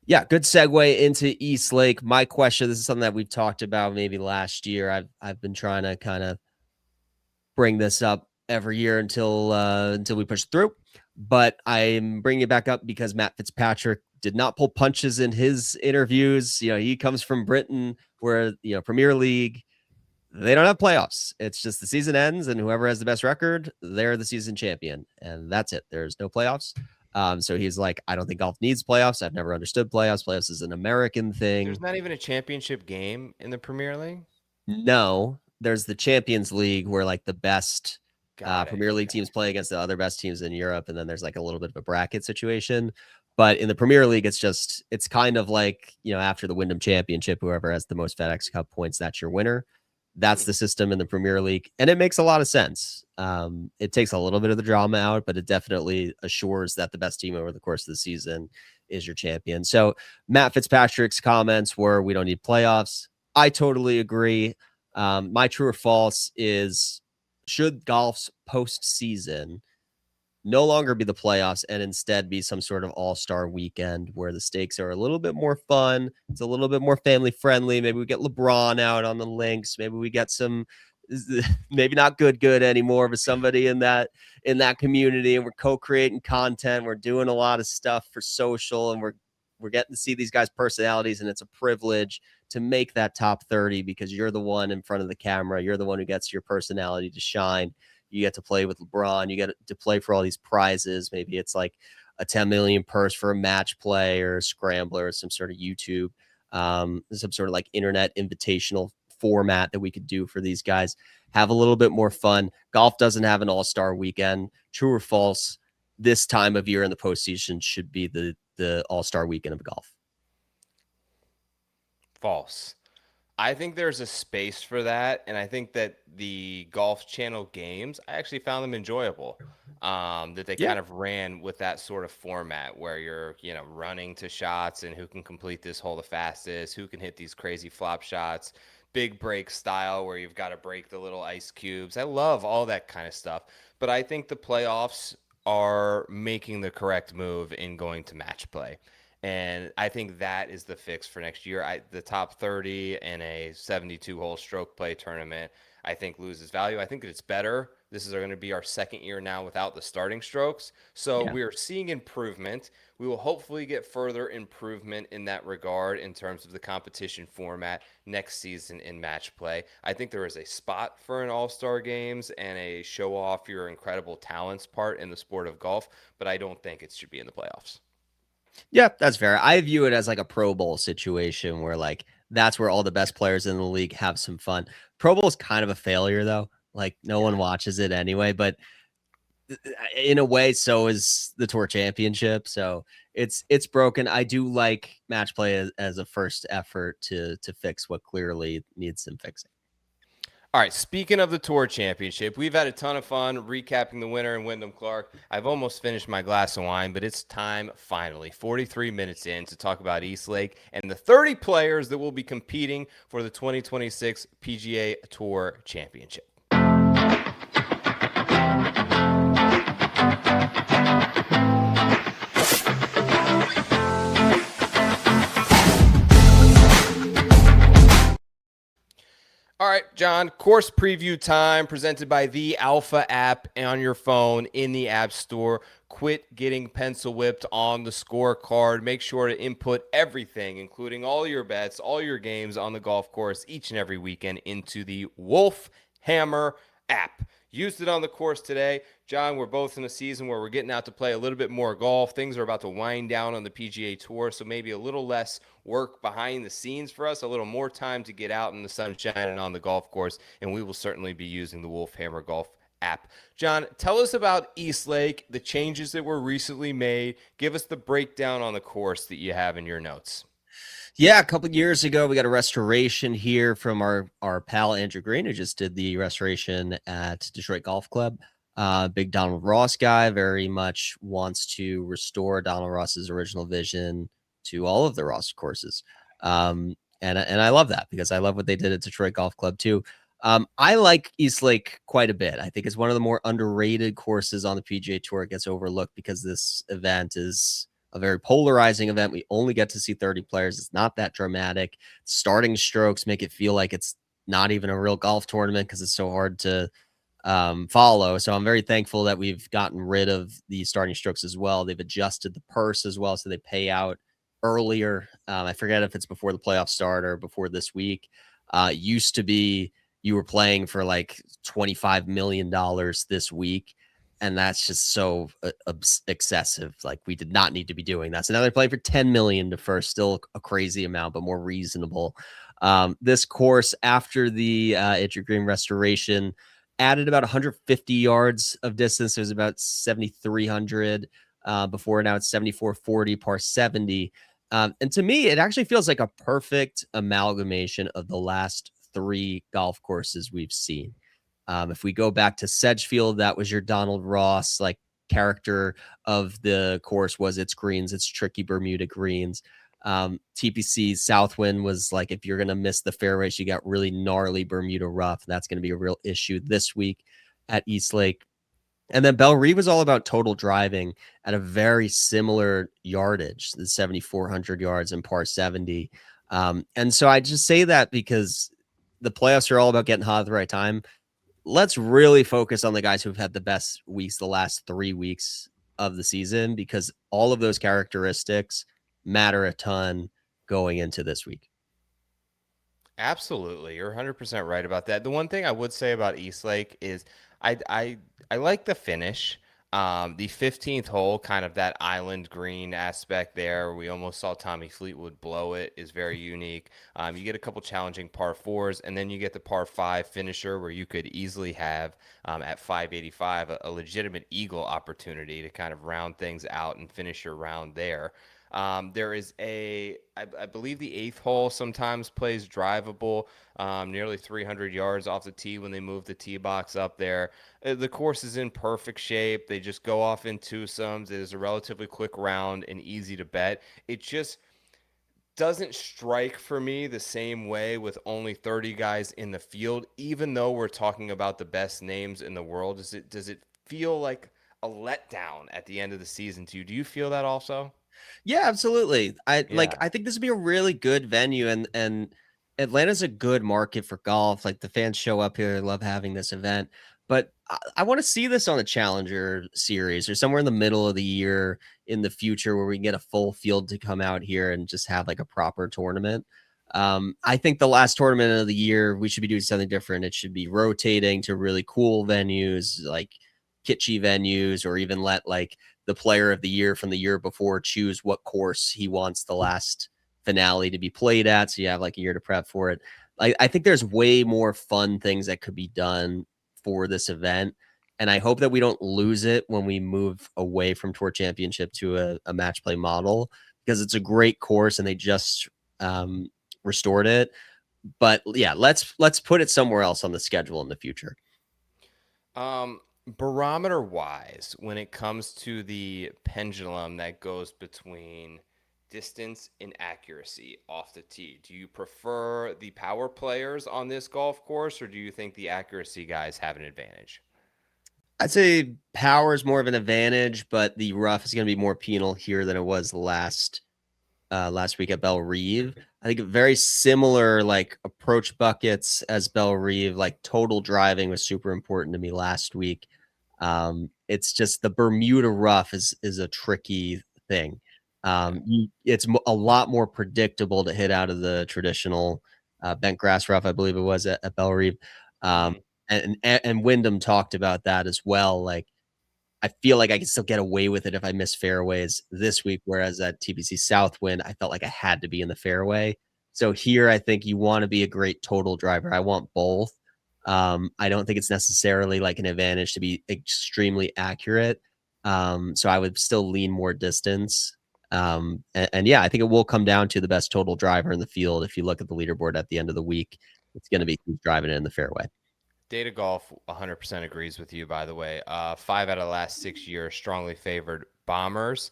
Yeah, good segue into Eastlake. My question, this is something that we've talked about maybe last year. I've been trying to kind of bring this up every year until we push through, but I'm bringing it back up because Matt Fitzpatrick did not pull punches in his interviews. He comes from Britain, where Premier League, they don't have playoffs. It's just the season ends, and whoever has the best record, they're the season champion, and that's it. There's no playoffs. So he's like, I don't think golf needs playoffs. I've never understood playoffs. Playoffs is an American thing. There's not even a championship game in the Premier League? No, there's the Champions League, where like the best Premier League Okay. teams play against the other best teams in Europe, and then there's like a little bit of a bracket situation. But in the Premier League, it's kind of like, after the Wyndham Championship, whoever has the most FedEx Cup points, that's your winner. That's the system in the Premier League, and it makes a lot of sense. It takes a little bit of the drama out, but it definitely assures that the best team over the course of the season is your champion. So Matt Fitzpatrick's comments were, we don't need playoffs. I totally agree. My true or false is, should golf's postseason no longer be the playoffs and instead be some sort of all-star weekend where the stakes are a little bit more fun? It's a little bit more family friendly. Maybe we get LeBron out on the links. Maybe we get some, maybe not good anymore, but somebody in that community, and we're co-creating content. We're doing a lot of stuff for social, and we're getting to see these guys' personalities, and it's a privilege to make that top 30 because you're the one in front of the camera. You're the one who gets your personality to shine. You get to play with LeBron. You get to play for all these prizes. Maybe it's like a 10 million purse for a match play or a scrambler or some sort of YouTube, some sort of like internet invitational format that we could do for these guys. Have a little bit more fun. Golf doesn't have an all-star weekend. True or false? This time of year in the postseason should be the all-star weekend of golf. False. I think there's a space for that, and I think that the Golf Channel games, I actually found them enjoyable. That they kind of ran with that sort of format where you're, running to shots and who can complete this hole the fastest, who can hit these crazy flop shots, big break style where you've got to break the little ice cubes. I love all that kind of stuff, but I think the playoffs are making the correct move in going to match play. And I think that is the fix for next year. The top 30 in a 72-hole stroke play tournament, I think, loses value. I think that it's better. This is going to be our second year now without the starting strokes. So we are seeing improvement. We will hopefully get further improvement in that regard in terms of the competition format next season in match play. I think there is a spot for an all-star games and a show off your incredible talents part in the sport of golf, but I don't think it should be in the playoffs. Yeah, that's fair. I view it as like a Pro Bowl situation where like that's where all the best players in the league have some fun. Pro Bowl is kind of a failure though. Like no one watches it anyway, but in a way so is the Tour Championship. So it's broken. I do like match play as a first effort to fix what clearly needs some fixing. All right, speaking of the Tour Championship, we've had a ton of fun recapping the winner in Wyndham Clark. I've almost finished my glass of wine, but it's time finally, 43 minutes in, to talk about Eastlake and the 30 players that will be competing for the 2026 PGA Tour Championship. All right, John, course preview time presented by the Alpha app on your phone in the App Store. Quit getting pencil whipped on the scorecard. Make sure to input everything, including all your bets, all your games on the golf course each and every weekend into the Wolf Hammer app. Used it on the course today. John, we're both in a season where we're getting out to play a little bit more golf. Things are about to wind down on the PGA Tour, so maybe a little less work behind the scenes for us, a little more time to get out in the sunshine and on the golf course, and we will certainly be using the Wolf Hammer Golf app. John, tell us about East Lake, the changes that were recently made. Give us the breakdown on the course that you have in your notes. Yeah, a couple of years ago, we got a restoration here from our pal Andrew Green, who just did the restoration at Detroit Golf Club. Big Donald Ross guy, very much wants to restore Donald Ross's original vision to all of the Ross courses. And I love that because I love what they did at Detroit Golf Club too. I like East Lake quite a bit. I think it's one of the more underrated courses on the PGA Tour. It gets overlooked because this event is a very polarizing event. We only get to see 30 players. It's not that dramatic. Starting strokes make it feel like it's not even a real golf tournament because it's so hard to follow. So I'm very thankful that we've gotten rid of the starting strokes as well. They've adjusted the purse as well, so they pay out earlier. I forget if it's before the playoffs start or before this week. Used to be you were playing for like $25 million this week. And that's just so excessive. Like we did not need to be doing that. So now they're playing for 10 million to first, still a crazy amount, but more reasonable. This course after the Andrew Green restoration added about 150 yards of distance. It was about 7,300 before. Now it's 7,440 par 70. And to me, it actually feels like a perfect amalgamation of the last three golf courses we've seen. If we go back to Sedgefield, that was your Donald Ross, like character of the course was its greens, its tricky Bermuda greens. TPC Southwind was like, if you're going to miss the fairways, you got really gnarly Bermuda rough. That's going to be a real issue this week at East Lake. And then Bellerive was all about total driving at a very similar yardage, the 7,400 yards and par 70. And so I just say that because the playoffs are all about getting hot at the right time. Let's really focus on the guys who've had the best weeks the last 3 weeks of the season, because all of those characteristics matter a ton going into this week. Absolutely. You're 100% right about that. The one thing I would say about East Lake is I like the finish. The 15th hole, kind of that island green aspect there. We almost saw Tommy Fleetwood blow it, is very unique. You get a couple challenging par fours, and then you get the par five finisher where you could easily have at 585 a legitimate eagle opportunity to kind of round things out and finish your round there. There is I believe the eighth hole sometimes plays drivable, nearly 300 yards off the tee when they move the tee box up there. The course is in perfect shape. They just go off in twosomes. It is a relatively quick round and easy to bet. It just doesn't strike for me the same way with only 30 guys in the field, even though we're talking about the best names in the world. Does it feel like a letdown at the end of the season to you? Do you feel that also? Yeah, absolutely. I Yeah. think this would be a really good venue, and Atlanta's a good market for golf. Like the fans show up here, love having this event. But I want to see this on a Challenger series or somewhere in the middle of the year in the future where we can get a full field to come out here and just have like a proper tournament. I think the last tournament of the year, we should be doing something different. It should be rotating to really cool venues, like kitschy venues, or even let like the player of the year from the year before choose what course he wants the last finale to be played at. So you have like a year to prep for it. I think there's way more fun things that could be done for this event. And I hope that we don't lose it when we move away from Tour Championship to a match play model, because it's a great course and they just restored it. But yeah, let's put it somewhere else on the schedule in the future. Barometer wise, when it comes to the pendulum that goes between distance and accuracy off the tee, do you prefer the power players on this golf course, or do you think the accuracy guys have an advantage? I'd say power is more of an advantage, but the rough is going to be more penal here than it was last last week at Belle Reve. I think very similar like approach buckets as Belle Reve. Like total driving was super important to me last week. It's just the Bermuda rough is a tricky thing. It's a lot more predictable to hit out of the traditional bent grass rough, I believe it was at Belle Reve. Um, Mhm. and Wyndham talked about that as well. Like I feel like I can still get away with it if I miss fairways this week, whereas at TPC Southwind, I felt like I had to be in the fairway. So here, I think you want to be a great total driver. I want both. I don't think it's necessarily like an advantage to be extremely accurate. So I would still lean more distance. And yeah, I think it will come down to the best total driver in the field. If you look at the leaderboard at the end of the week, it's going to be who's driving it in the fairway. Data Golf 100% agrees with you, by the way. 5 out of the last 6 years strongly favored Bombers,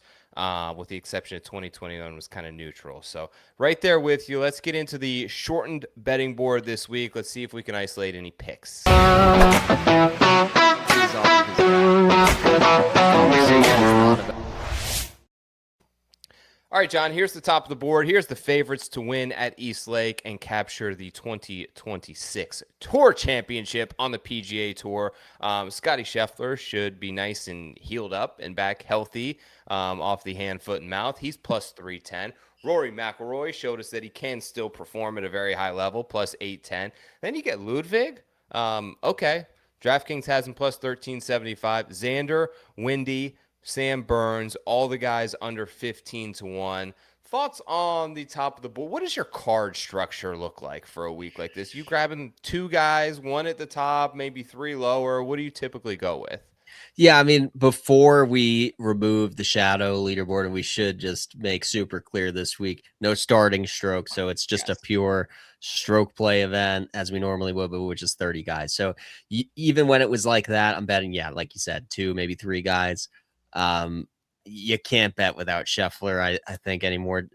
with the exception of 2021 was kind of neutral. So right there with you. Let's get into the shortened betting board this week. Let's see if we can isolate any picks. All right, John, here's the top of the board. Here's the favorites to win at East Lake and capture the 2026 Tour Championship on the PGA Tour. Scotty Scheffler should be nice and healed up and back healthy off the hand, foot, and mouth. He's plus 310. Rory McIlroy showed us that he can still perform at a very high level, plus 810. Then you get Ludwig. Okay. DraftKings has him plus 1375. Xander, Windy, Sam Burns, all the guys under 15-1. Thoughts on the top of the board? What does your card structure look like for a week like this? You grabbing two guys, one at the top, maybe three lower. What do you typically go with? Yeah, I mean, before we remove the shadow leaderboard, and we should just make super clear this week, no starting stroke. So it's just a Yes. pure stroke play event as we normally would, but which is 30 guys. So even when it was like that, I'm betting, yeah, like you said, two, maybe three guys. You can't bet without Scheffler, I think, anymore.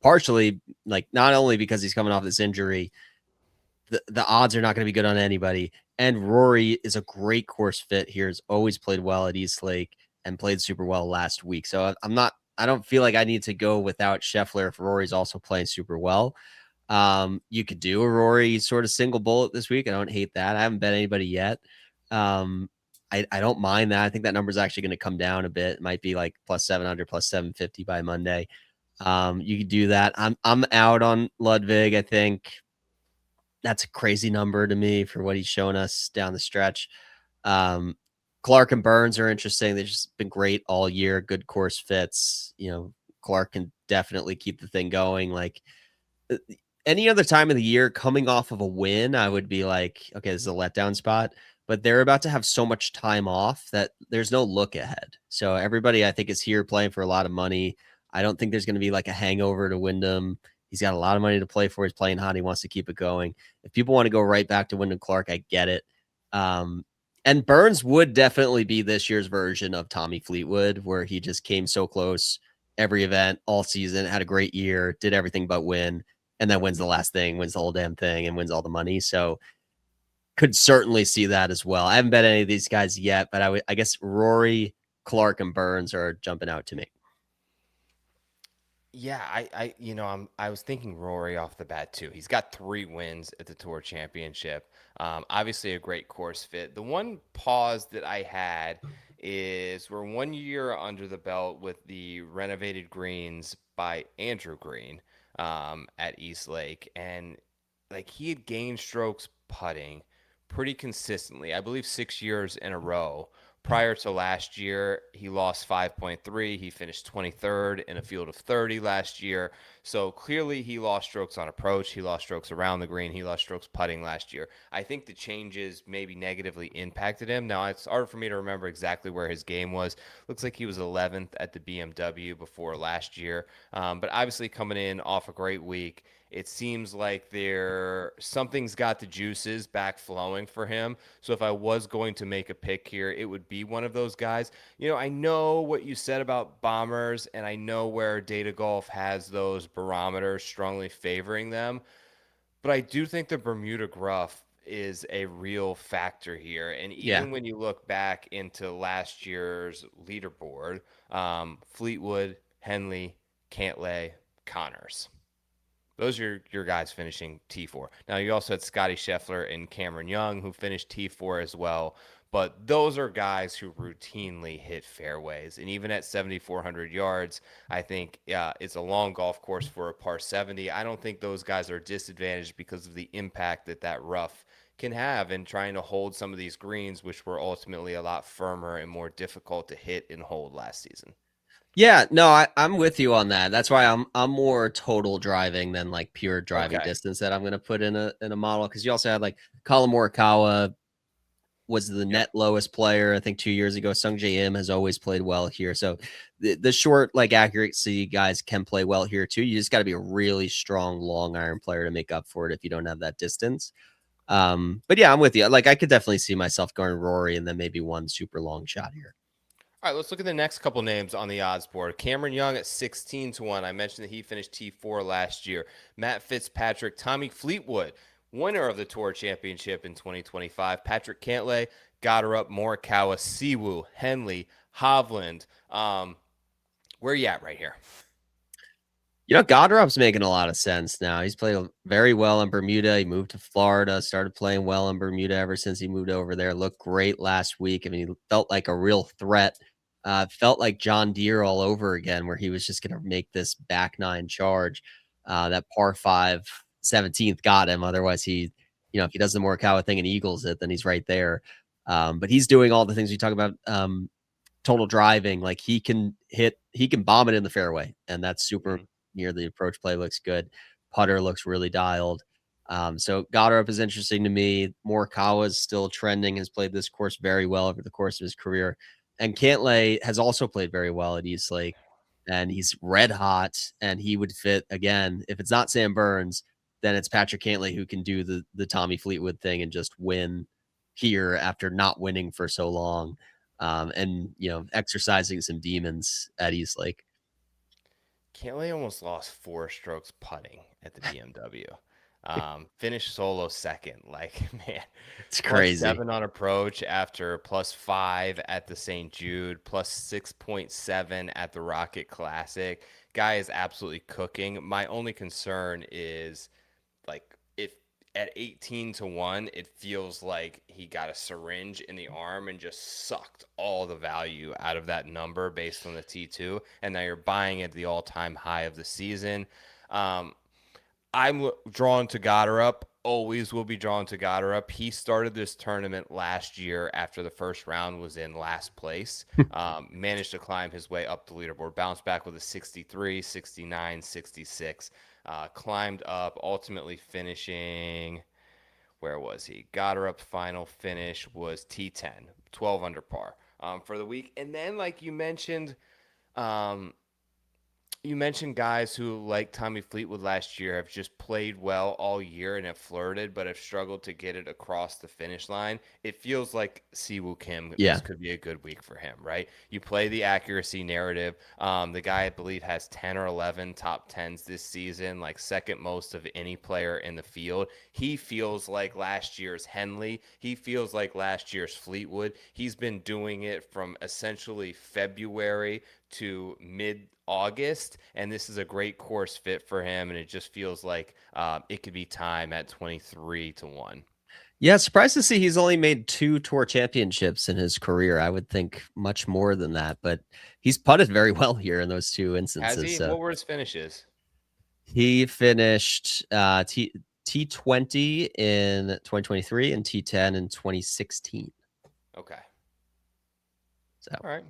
Partially, like, not only because he's coming off this injury, the odds are not going to be good on anybody. And Rory is a great course fit here. Has always played well at East Lake and played super well last week. So I don't feel like I need to go without Scheffler if Rory's also playing super well. You could do a Rory sort of single bullet this week. I don't hate that. I haven't bet anybody yet. I don't mind that. I think that number is actually going to come down a bit. It might be like plus 700, plus 750 by Monday. You could do that. I'm out on Ludwig. I think that's a crazy number to me for what he's shown us down the stretch. Clark and Burns are interesting. They've just been great all year. Good course fits. Clark can definitely keep the thing going. Like any other time of the year, coming off of a win, I would be like, okay, this is a letdown spot. But they're about to have so much time off that there's no look ahead. So everybody, I think, is here playing for a lot of money. I don't think there's going to be like a hangover to Wyndham. He's got a lot of money to play for. He's playing hot. He wants to keep it going. If people want to go right back to Wyndham Clark, I get it. And Burns would definitely be this year's version of Tommy Fleetwood, where he just came so close every event all season, had a great year, did everything but win, and then wins the last thing, wins the whole damn thing, and wins all the money. So could certainly see that as well. I haven't bet any of these guys yet, but I guess Rory, Clark, and Burns are jumping out to me. Yeah, I was thinking Rory off the bat too. He's got 3 wins at the Tour Championship. Obviously a great course fit. The one pause that I had is we're 1 year under the belt with the renovated greens by Andrew Green at East Lake, and like he had gained strokes putting pretty consistently. I believe 6 years in a row. Prior to last year, he lost 5.3. He finished 23rd in a field of 30 last year. So clearly, he lost strokes on approach. He lost strokes around the green. He lost strokes putting last year. I think the changes maybe negatively impacted him. Now, it's hard for me to remember exactly where his game was. Looks like he was 11th at the BMW before last year. But obviously, coming in off a great week, it seems like something's got the juices back flowing for him. So if I was going to make a pick here, it would be one of those guys. I know what you said about Bombers, and I know where Data Golf has those barometers strongly favoring them. But I do think the Bermuda Gruff is a real factor here. And Yeah. even when you look back into last year's leaderboard, Fleetwood, Henley, Cantlay, Connors. Those are your guys finishing T4. Now, you also had Scotty Scheffler and Cameron Young, who finished T4 as well. But those are guys who routinely hit fairways. And even at 7,400 yards, I think it's a long golf course for a par 70. I don't think those guys are disadvantaged because of the impact that rough can have in trying to hold some of these greens, which were ultimately a lot firmer and more difficult to hit and hold last season. Yeah, no, I'm with you on that. That's why I'm more total driving than like pure driving distance that I'm going to put in a model, because you also had like Colin Morikawa was the net lowest player, I think 2 years ago. Sung J M has always played well here. So the short like accuracy guys can play well here too. You just got to be a really strong long iron player to make up for it if you don't have that distance. But yeah, I'm with you. Like I could definitely see myself going Rory and then maybe one super long shot here. All right, let's look at the next couple names on the odds board. Cameron Young at 16-1. I mentioned that he finished T4 last year. Matt Fitzpatrick, Tommy Fleetwood, winner of the Tour Championship in 2025. Patrick Cantlay, Goddard, Morikawa, Siwoo, Henley, Hovland. Where are you at right here? You know, Goddard's making a lot of sense now. He's played very well in Bermuda. He moved to Florida, started playing well in Bermuda ever since he moved over there. Looked great last week. I mean, he felt like a real threat. Felt like John Deere all over again, where he was just going to make this back nine charge. That par 5 17th got him. Otherwise, he, you know, if he does the Morikawa thing and eagles it, then he's right there. But he's doing all the things we talk about. Total driving, like he can bomb it in the fairway, and that's super near. The approach play looks good. Putter looks really dialed. So Goddard is interesting to me. Morikawa is still trending, has played this course very well over the course of his career. And Cantlay has also played very well at East Lake, and he's red hot, and he would fit again. If it's not Sam Burns, then it's Patrick Cantlay who can do the Tommy Fleetwood thing and just win here after not winning for so long. And you know, exercising some demons at East Lake. Cantlay almost lost 4 strokes putting at the BMW. Finished solo second. Like, man, It's crazy. +7 on approach after +5 at the St. Jude, +6.7 at the Rocket Classic. Guy is absolutely cooking. My only concern is like if at 18-1, it feels like he got a syringe in the arm and just sucked all the value out of that number based on the T2, and now you're buying at the all-time high of the season. I'm drawn to Goddard, always will be drawn to Goddard. He started this tournament last year after the first round was in last place, managed to climb his way up the leaderboard, bounced back with a 63, 69, 66, climbed up, ultimately finishing, where was he? Goddard final finish was T10, 12 under par for the week. And then, like you mentioned guys who, like Tommy Fleetwood last year, have just played well all year and have flirted, but have struggled to get it across the finish line. It feels like Siwoo Kim, this could be a good week for him, right? You play the accuracy narrative. The guy, I believe, has 10 or 11 top 10s this season, like second most of any player in the field. He feels like last year's Henley. He feels like last year's Fleetwood. He's been doing it from essentially February to mid-August, and this is a great course fit for him, and it just feels like it could be time at 23-1. Yeah, surprised to see he's only made 2 tour championships in his career. I would think much more than that, but he's putted very well here in those 2 instances. Has he? So what were his finishes? he finished T20 in 2023 and T10 in 2016. Okay. So all right.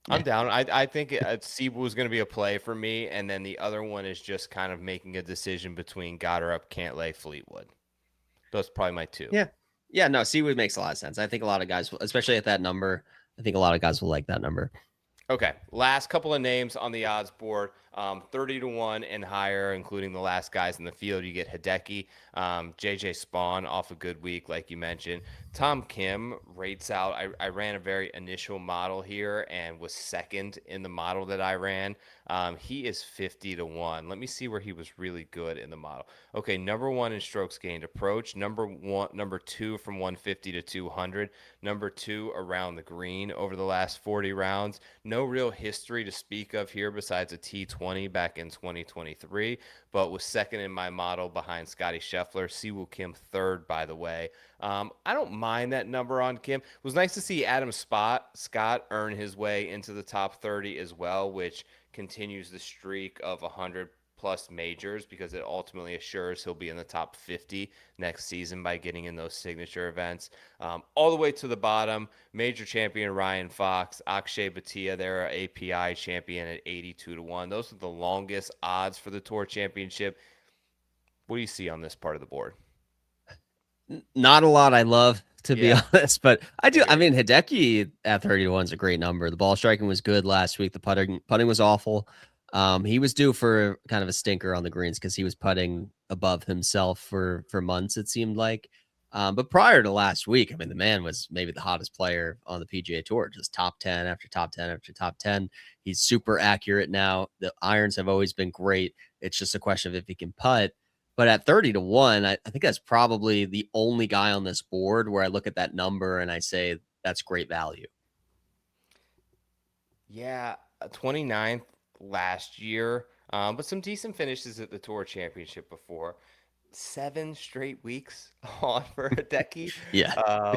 I'm down. I think Siwoo is going to be a play for me, and then the other one is just kind of making a decision between Goddard, Cantlay, Fleetwood. Those are probably my 2. Yeah. No, Siwoo makes a lot of sense. I think a lot of guys, especially at that number, I think a lot of guys will like that number. Okay, last couple of names on the odds board, 30-1 and higher, including the last guys in the field. You get Hideki, JJ Spawn off a good week, like you mentioned. Tom Kim rates out. I ran a very initial model here and was second in the model that I ran. He is 50-1. Let me see where he was really good in the model. Okay, number 1 in strokes gained approach, number 2 from 150 to 200, number 2 around the green over the last 40 rounds. No real history to speak of here besides a T12 20 back in 2023, but was second in my model behind Scotty Scheffler. Siwoo Kim third, by the way. I don't mind that number on Kim. It was nice to see Adam Scott earn his way into the top 30 as well, which continues the streak of 100 plus majors because it ultimately assures he'll be in the top 50 next season by getting in those signature events. All the way to the bottom, major champion Ryan Fox, Akshay Bhatia, their API champion at 82-1. Those are the longest odds for the Tour Championship. What do you see on this part of the board? Not a lot I love, to be Yeah. honest, but I do. I I hear mean, Hideki at 30-1 is a great number. The ball striking was good last week. The putting was awful. He was due for kind of a stinker on the greens because he was putting above himself for months, it seemed like. But prior to last week, I mean, the man was maybe the hottest player on the PGA Tour, just top 10 after top 10 after top 10. He's super accurate now. The irons have always been great. It's just a question of if he can putt. But at 30-1, I think that's probably the only guy on this board where I look at that number and I say that's great value. Yeah, 29th last year, but some decent finishes at the Tour Championship before. 7 straight weeks on for Hideki. Yeah.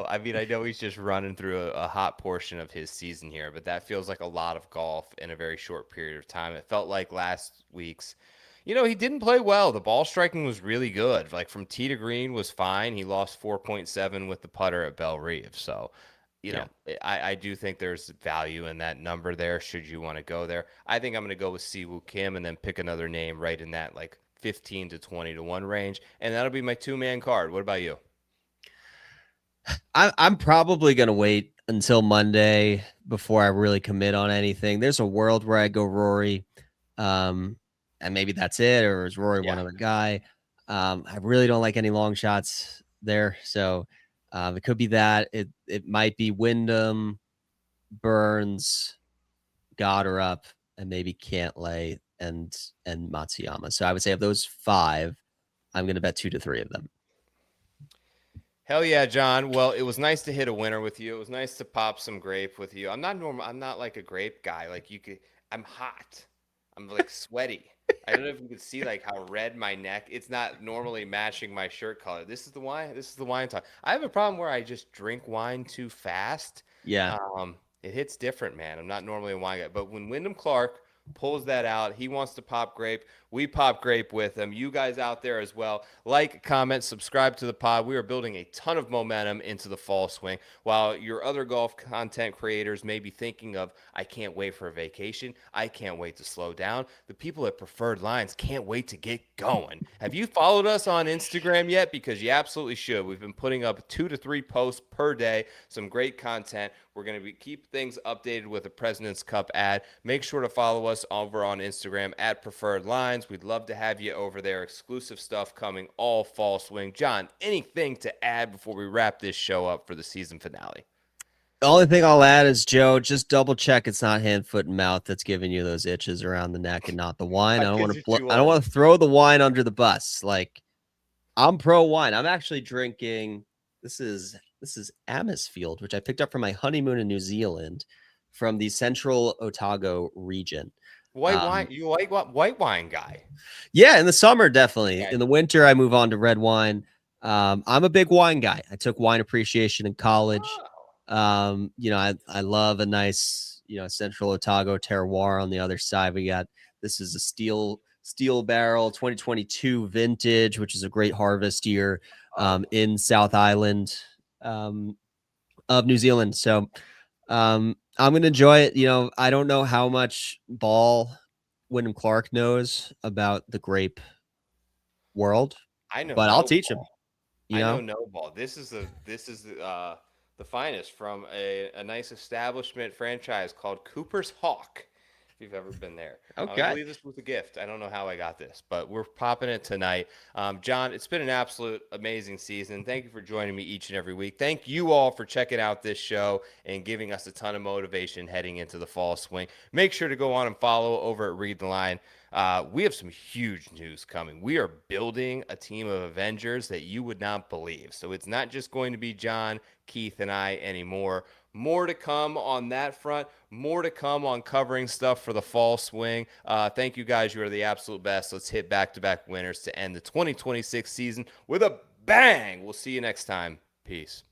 I mean, I know he's just running through a hot portion of his season here, but that feels like a lot of golf in a very short period of time. It felt like last week's, he didn't play well. The ball striking was really good. Like from tee to green was fine. He lost 4.7 with the putter at Belle Reve. So, Yeah. I do think there's value in that number there should you want to go there. I think I'm going to go with Siwoo Kim and then pick another name right in that like 15 to 20-1 range. And that'll be my 2-man card. What about you? I'm probably going to wait until Monday before I really commit on anything. There's a world where I go Rory, and maybe that's it, or is Rory one Yeah. other guy? I really don't like any long shots there, so it could be that. It might be Wyndham, Burns, Goddard, and maybe Cantlay and Matsuyama. So I would say of those 5, I'm going to bet 2 to 3 of them. Hell yeah, John. Well, it was nice to hit a winner with you. It was nice to pop some grape with you. I'm not normal. I'm not like a grape guy. Like you could. I'm hot. I'm like sweaty. I don't know if you could see like how red my neck. It's not normally matching my shirt color. This is the wine. This is the wine talk. I have a problem where I just drink wine too fast. Yeah. It hits different, man. I'm not normally a wine guy, but when Wyndham Clark pulls that out, he wants to pop grape. We pop grape with him. You guys out there as well. Like, comment, subscribe to the pod. We are building a ton of momentum into the fall swing. While your other golf content creators may be thinking of, I can't wait for a vacation. I can't wait to slow down. The people at Preferred Lines can't wait to get going. Have you followed us on Instagram yet? Because you absolutely should. We've been putting up 2 to 3 posts per day. Some great content. We're going to keep things updated with a President's Cup ad. Make sure to follow us over on Instagram at Preferred Lines. We'd love to have you over there. Exclusive stuff coming all fall swing. John, anything to add before we wrap this show up for the season finale? The only thing I'll add is, Joe, just double check it's not hand, foot, and mouth that's giving you those itches around the neck and not the wine. I don't want to throw the wine under the bus. Like, I'm pro wine. I'm actually drinking. This is Amisfield, which I picked up from my honeymoon in New Zealand from the Central Otago region. White wine. You like what white wine guy? Yeah, in the summer, definitely. Okay. In the winter, I move on to red wine. I'm a big wine guy. I took wine appreciation in college. I love a nice, Central Otago terroir on the other side. This is a steel barrel 2022 vintage, which is a great harvest year in South Island of New Zealand. So I'm going to enjoy it. I don't know how much ball Wyndham Clark knows about the grape world. I know, but I'll teach him. I know no ball. This is the finest from a nice establishment franchise called Cooper's Hawk. If you've ever been there, Okay. I believe this was a gift. I don't know how I got this, but we're popping it tonight. John, it's been an absolute amazing season. Thank you for joining me each and every week. Thank you all for checking out this show and giving us a ton of motivation heading into the fall swing. Make sure to go on and follow over at Read the Line. we have some huge news coming. We are building a team of Avengers that you would not believe. So it's not just going to be John, Keith, and I anymore. More to come on that front. More to come on covering stuff for the fall swing. Thank you guys. You are the absolute best. Let's hit back-to-back winners to end the 2026 season with a bang. We'll see you next time. Peace.